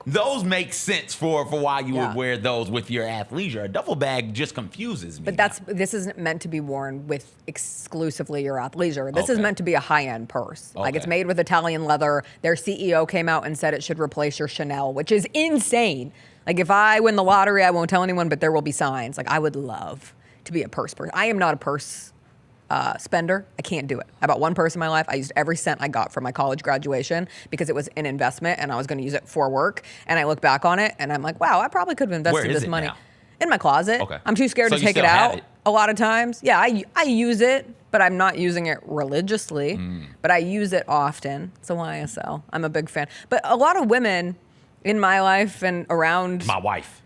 those make sense for why you would wear those with your athleisure. A duffel bag just confuses me. But this isn't meant to be worn with exclusively your athleisure. This is meant to be a high-end purse. Okay. It's made with Italian leather. Their CEO came out and said it should replace your Chanel, which is insane. If I win the lottery, I won't tell anyone, but there will be signs. I would love to be a purse person. I am not a purse spender. I can't do it. I bought one purse in my life. I used every cent I got from my college graduation because it was an investment and I was going to use it for work. And I look back on it and I'm like, wow, I probably could have invested this money. Now? In my closet. Okay. I'm too scared to take it out a lot of times. Yeah, I use it, but I'm not using it religiously. But I use it often. It's a YSL. I'm a big fan. But a lot of women in my life and around my wife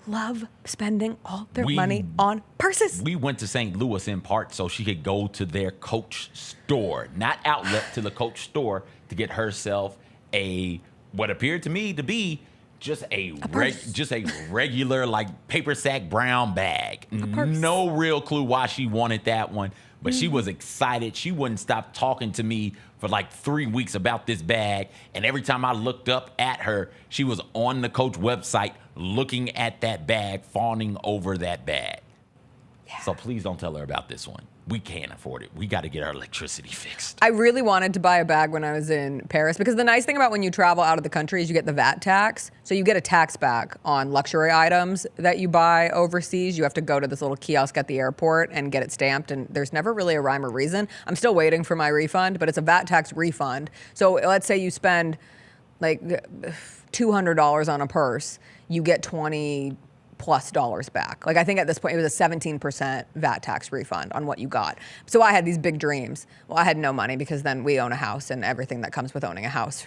love spending all their money on purses. We went to St. Louis in part so she could go to their Coach store, not outlet, to the Coach store to get herself what appeared to me to be just a regular paper sack brown bag. No real clue why she wanted that one, but she was excited. She wouldn't stop talking to me for 3 weeks about this bag. And every time I looked up at her, she was on the Coach website looking at that bag, fawning over that bag. Yeah. So please don't tell her about this one. We can't afford it. We got to get our electricity fixed. I really wanted to buy a bag when I was in Paris because the nice thing about when you travel out of the country is you get the VAT tax. So you get a tax back on luxury items that you buy overseas. You have to go to this little kiosk at the airport and get it stamped, and there's never really a rhyme or reason. I'm still waiting for my refund, but it's a VAT tax refund. So let's say you spend $200 on a purse, you get $20+ back. I think at this point it was a 17% VAT tax refund on what you got. So I had these big dreams. Well, I had no money because then we own a house and everything that comes with owning a house.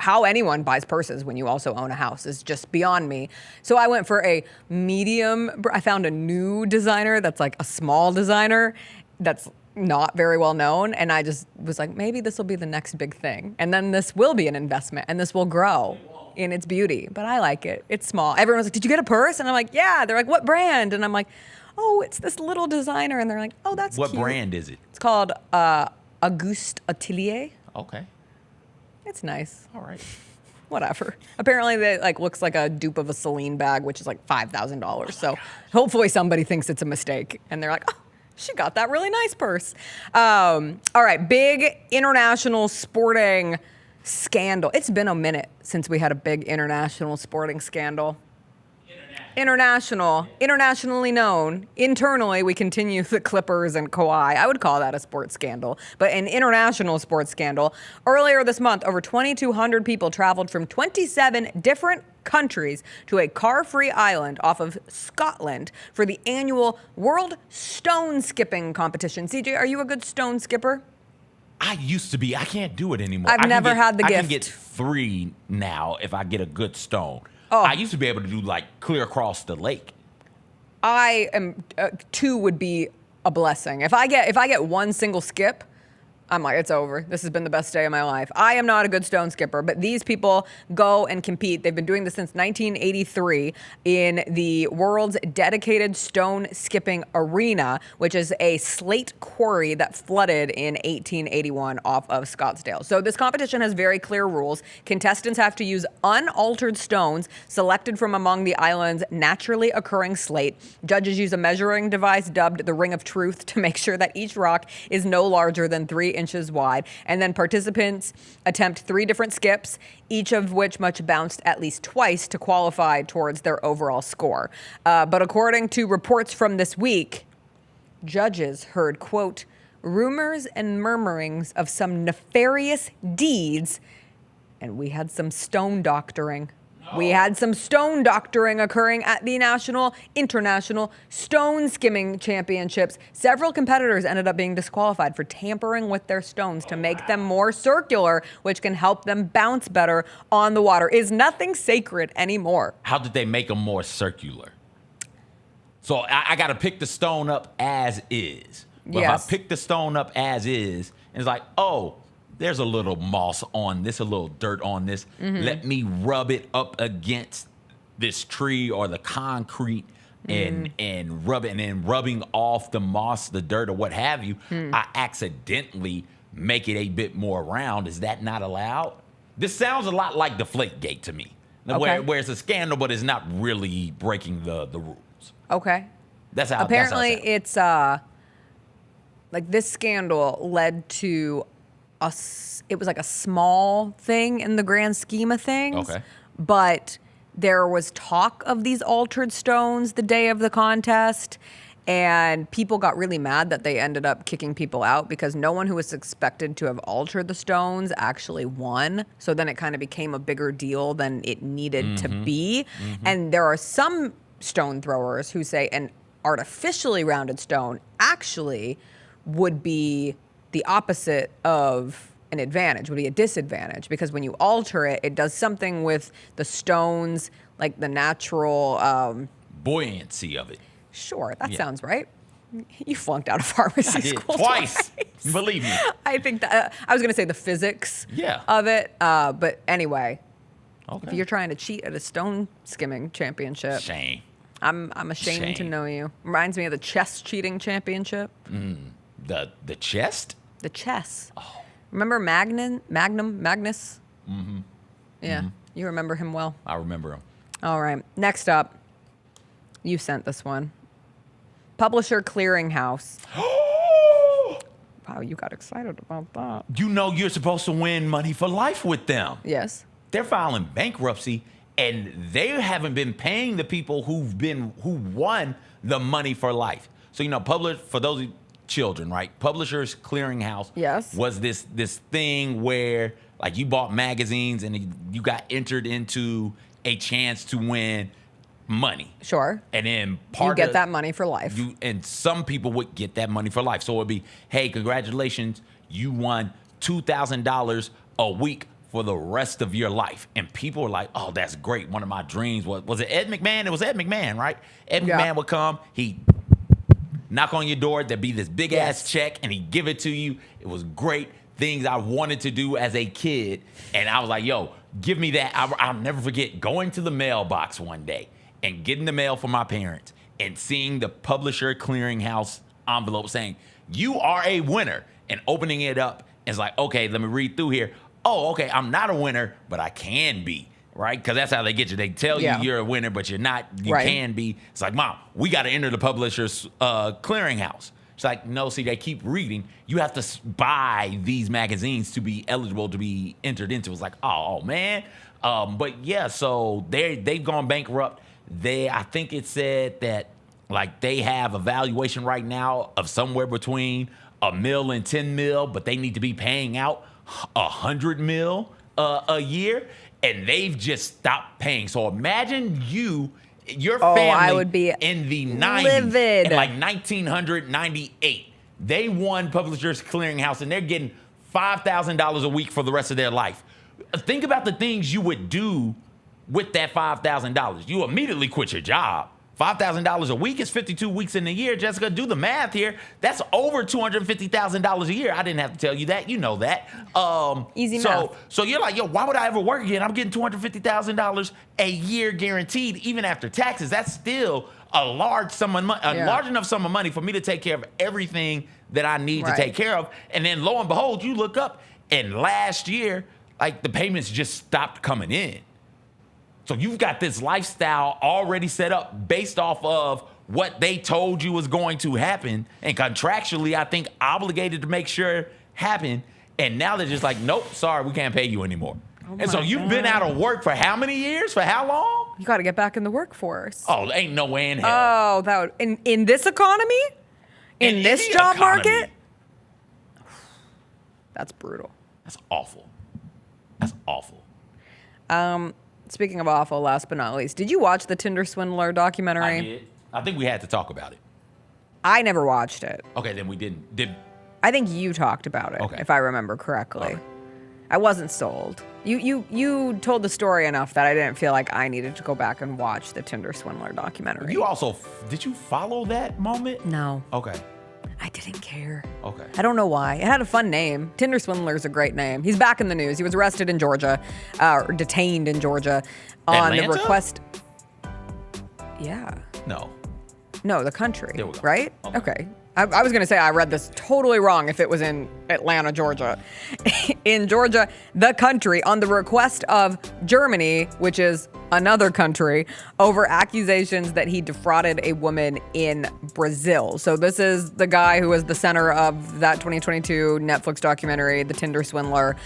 How anyone buys purses when you also own a house is just beyond me. So I went for a medium. I found a new designer that's a small designer that's not very well known. And I just was maybe this will be the next big thing. And then this will be an investment and this will grow in its beauty, but I like it. It's small. Everyone's like, did you get a purse? And I'm like, yeah. They're like, what brand? And I'm like, oh, it's this little designer. And they're like, oh, that's What cute. brand is it? It's called Auguste Atelier. Okay. It's nice. All right. Whatever. Apparently it looks like a dupe of a Celine bag, which is $5,000. So hopefully somebody thinks it's a mistake. And they're like, oh, she got that really nice purse. All right, big international sporting scandal. It's been a minute since we had a big international sporting scandal. Internationally known. Internally, we continue the Clippers and Kawhi. I would call that a sports scandal, but an international sports scandal. Earlier this month, over 2,200 people traveled from 27 different countries to a car-free island off of Scotland for the annual World Stone Skipping Competition. CJ, are you a good stone skipper? I used to be. I can't do it anymore. I've never had the gift. I can get 3 now if I get a good stone. Oh. I used to be able to do clear across the lake. I am 2 would be a blessing. If I get one single skip, I'm like, it's over. This has been the best day of my life. I am not a good stone skipper, but these people go and compete. They've been doing this since 1983 in the world's dedicated stone skipping arena, which is a slate quarry that flooded in 1881 off of Scottsdale. So this competition has very clear rules. Contestants have to use unaltered stones selected from among the island's naturally occurring slate. Judges use a measuring device dubbed the Ring of Truth to make sure that each rock is no larger than 3 inches wide. And then participants attempt 3 different skips, each of which must bounce at least twice to qualify towards their overall score. But according to reports from this week, judges heard, quote, rumors and murmurings of some nefarious deeds, and we had some stone doctoring. We had some stone doctoring occurring at the National International Stone Skimming Championships. Several competitors ended up being disqualified for tampering with their stones to make them more circular, which can help them bounce better on the water. Is nothing sacred anymore? How did they make them more circular? So I got to pick the stone up as is. But Yes. if I pick the stone up as is, and it's like, oh, there's a little moss on this, a little dirt on this. Mhm. Let me rub it up against this tree or the concrete and rub it, and then rubbing off the moss, the dirt, or what have you, I accidentally make it a bit more round. Is that not allowed? This sounds a lot like Deflategate to me, Okay. where it's a scandal, but it's not really breaking the rules. Okay. That's how. Apparently, that's how it's like this scandal led to it was like a small thing in the grand scheme of things. Okay. But there was talk of these altered stones the day of the contest, and people got really mad that they ended up kicking people out because no one who was expected to have altered the stones actually won. So then it kind of became a bigger deal than it needed to be. And there are some stone throwers who say an artificially rounded stone actually would be the opposite of an advantage, would be a disadvantage, because when you alter it, it does something with the stones, like the natural buoyancy of it. Sure, that Yeah. sounds right. You flunked out of pharmacy I did school twice. Believe me. I think that I was going to say the physics Yeah. of it, but anyway, Okay. if you're trying to cheat at a stone skimming championship, Shame. I'm ashamed to Shame. know you. Reminds me of the chess cheating championship. The chest? The chess. Oh. Remember Magnus? Mm-hmm. Yeah, you remember him well. I remember him. All right, next up, you sent this one. Publisher Clearinghouse. Wow, you got excited about that. You know you're supposed to win money for life with them. Yes. They're filing bankruptcy, and they haven't been paying the people who won the money for life. So, you know, for those children, right? Publishers Clearinghouse was this thing where, like, you bought magazines and you got entered into a chance to win money. Sure. And then You get that money for life. And some people would get that money for life. So it'd be, hey, congratulations, you won $2,000 a week for the rest of your life. And people were like, oh, that's great. One of my dreams was it Ed McMahon? It was Ed McMahon, right? Ed McMahon would come, he'd knock on your door, there'd be this big ass check, and he'd give it to you. It was great. Things I wanted to do as a kid. And I was like, yo, give me that. I'll never forget going to the mailbox one day and getting the mail from my parents and seeing the Publisher Clearinghouse envelope saying, you are a winner, and opening it up. And it's like, okay, let me read through here. Oh, okay, I'm not a winner, but I can be, right? Because that's how they get you. They tell you you're a winner, but you're not. You can be. It's like, Mom, we got to enter the Publisher's Clearinghouse. It's like, no, see, they keep reading. You have to buy these magazines to be eligible to be entered into. It's like, oh, man. But yeah, so they've gone bankrupt. I think it said that, like, they have a valuation right now of somewhere between $1 million and $10 million, but they need to be paying out $100 million a year, and they've just stopped paying. So imagine your family I would be in the 90s, livid. in like 1998. They won Publishers Clearinghouse, and they're getting $5,000 a week for the rest of their life. Think about the things you would do with that $5,000. You immediately quit your job. $5,000 a week is 52 weeks in the year. Jessica, do the math here. That's over $250,000 a year. I didn't have to tell you that. You know that. Easy math. So you're like, yo, why would I ever work again? I'm getting $250,000 a year guaranteed, even after taxes. That's still a large sum of money, large enough sum of money for me to take care of everything that I need to take care of. And then lo and behold, you look up, and last year, like, the payments just stopped coming in. So you've got this lifestyle already set up based off of what they told you was going to happen, and contractually, I think, obligated to make sure it happened. And now they're just like, nope, sorry, we can't pay you anymore. And so you've been out of work for how many years? For how long? You got to get back in the workforce. Oh, ain't no way in hell. Oh, that would, in this economy? In this job market? That's brutal. That's awful. That's awful. Speaking of awful, last but not least, did you watch the Tinder Swindler documentary? I did. I think we had to talk about it. I never watched it. Okay, then we didn't. I think you talked about it, if I remember correctly. I wasn't sold. You told the story enough that I didn't feel like I needed to go back and watch the Tinder Swindler documentary. You also, did you follow that moment? No. Okay. I didn't care. Okay. I don't know why. It had a fun name. Tinder Swindler's a great name. He's back in the news. He was arrested in Georgia, or detained in Georgia on Atlanta? the request. Yeah. No, the country, There we go. right? Okay. I was going to say I read this totally wrong if it was in Atlanta, Georgia. In Georgia, the country, on the request of Germany, which is another country, over accusations that he defrauded a woman in Brazil. So this is the guy who was the center of that 2022 Netflix documentary, The Tinder Swindler.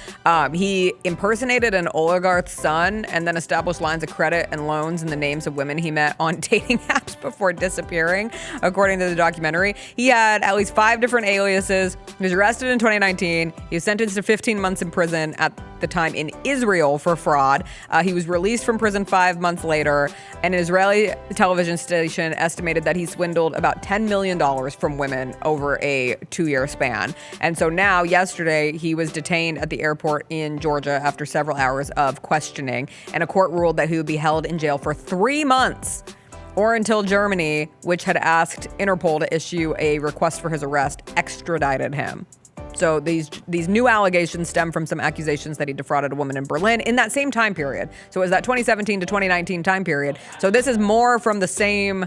He impersonated an oligarch's son and then established lines of credit and loans in the names of women he met on dating apps before disappearing, according to the documentary. He had at least 5 different aliases. He was arrested in 2019. He was sentenced to 15 months in prison at the time in Israel for fraud. He was released from prison 5 months later, and an Israeli television station estimated that he swindled about $10 million from women over a 2-year span. And so now, yesterday, he was detained at the airport in Georgia after several hours of questioning, and a court ruled that he would be held in jail for 3 months, or until Germany, which had asked Interpol to issue a request for his arrest, extradited him. So these new allegations stem from some accusations that he defrauded a woman in Berlin in that same time period. So it was that 2017 to 2019 time period. So this is more from the same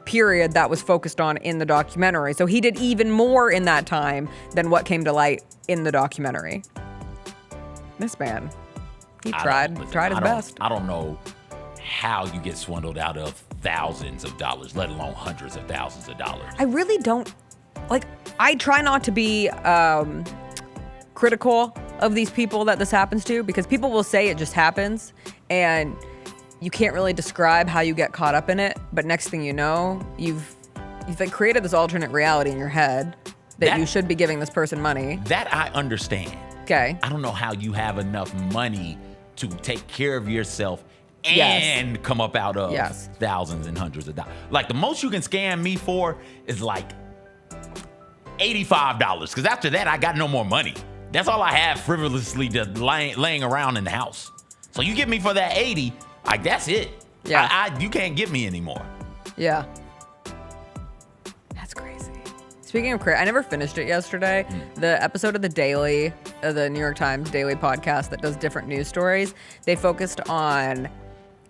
period that was focused on in the documentary. So he did even more in that time than what came to light in the documentary. This man, he tried his best. I don't know how you get swindled out of thousands of dollars, let alone hundreds of thousands of dollars. I really don't. Like, I try not to be critical of these people that this happens to, because people will say it just happens and you can't really describe how you get caught up in it. But next thing you know, you've like created this alternate reality in your head that you should be giving this person money. That I understand. Okay. I don't know how you have enough money to take care of yourself and come up out of thousands and hundreds of dollars. Like, the most you can scam me for is like $85, because after that, I got no more money. That's all I have frivolously laying around in the house. So you get me for that 80, like, that's it. Yeah. You can't get me anymore. Yeah. That's crazy. Speaking of crazy, I never finished it yesterday. The episode of The Daily, the New York Times daily podcast that does different news stories, they focused on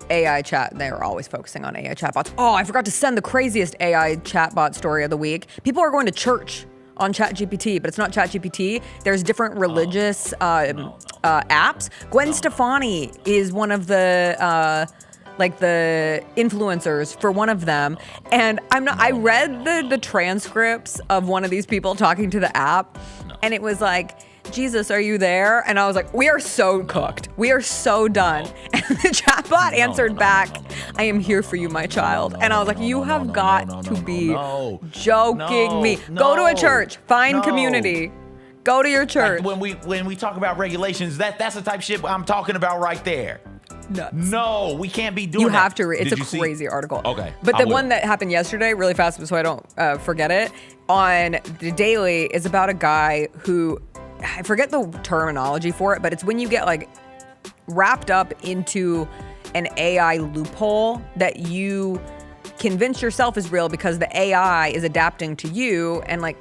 AI chat. They were always focusing on AI chatbots. Oh, I forgot to send the craziest AI chatbot story of the week. People are going to church on ChatGPT, but it's not ChatGPT. There's different religious apps. Gwen Stefani is one of the the influencers for one of them. And I read the transcripts of one of these people talking to the app, and it was like, Jesus, are you there? And I was like, we are so cooked. We are so done. And the chatbot answered back, I am here for you, my child. And I was like, you have got to be joking me. Go to a church. Find community. Go to your church. Like when we talk about regulations, that's the type of shit I'm talking about right there. Nuts. No, we can't be doing You that. have to read. It's a crazy article. Okay. But the one that happened yesterday, really fast so I don't forget it, on The Daily is about a guy who, I forget the terminology for it, but it's when you get like wrapped up into an AI loophole that you convince yourself is real because the AI is adapting to you. And like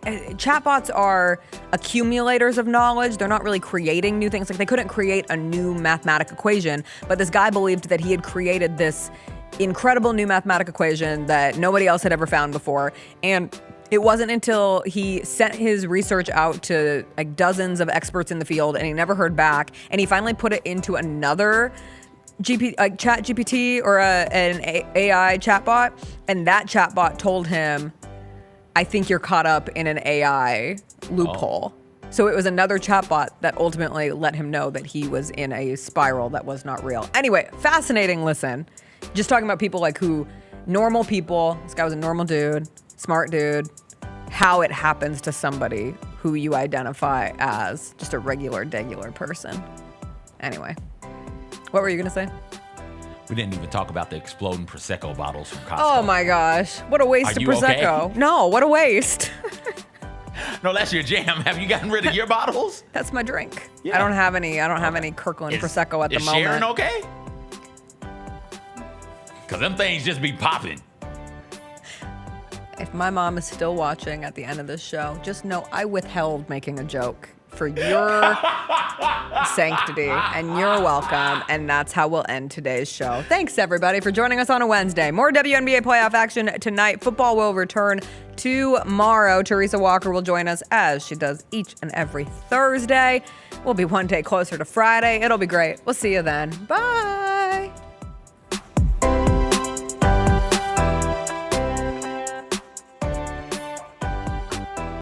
chatbots are accumulators of knowledge. They're not really creating new things. Like they couldn't create a new mathematical equation, but this guy believed that he had created this incredible new mathematical equation that nobody else had ever found before. And it wasn't until he sent his research out to like dozens of experts in the field and he never heard back. And he finally put it into another chat GPT or an AI chatbot. And that chatbot told him, I think you're caught up in an AI loophole. Oh. So it was another chatbot that ultimately let him know that he was in a spiral that was not real. Anyway, fascinating listen. Just talking about people like who, normal people, this guy was a normal dude, smart dude, how it happens to somebody who you identify as just a regular, degular person. Anyway, what were you going to say? We didn't even talk about the exploding Prosecco bottles from Costco. Oh my gosh. What a waste of Prosecco. Okay? No, what a waste. No, that's your jam. Have you gotten rid of your bottles? That's my drink. Yeah. I don't have any Kirkland Prosecco at the moment. Is Sharon okay? Because them things just be popping. If my mom is still watching at the end of this show, just know I withheld making a joke for your sanctity, and you're welcome. And that's how we'll end today's show. Thanks, everybody, for joining us on a Wednesday. More WNBA playoff action tonight. Football will return tomorrow. Teresa Walker will join us as she does each and every Thursday. We'll be one day closer to Friday. It'll be great. We'll see you then. Bye.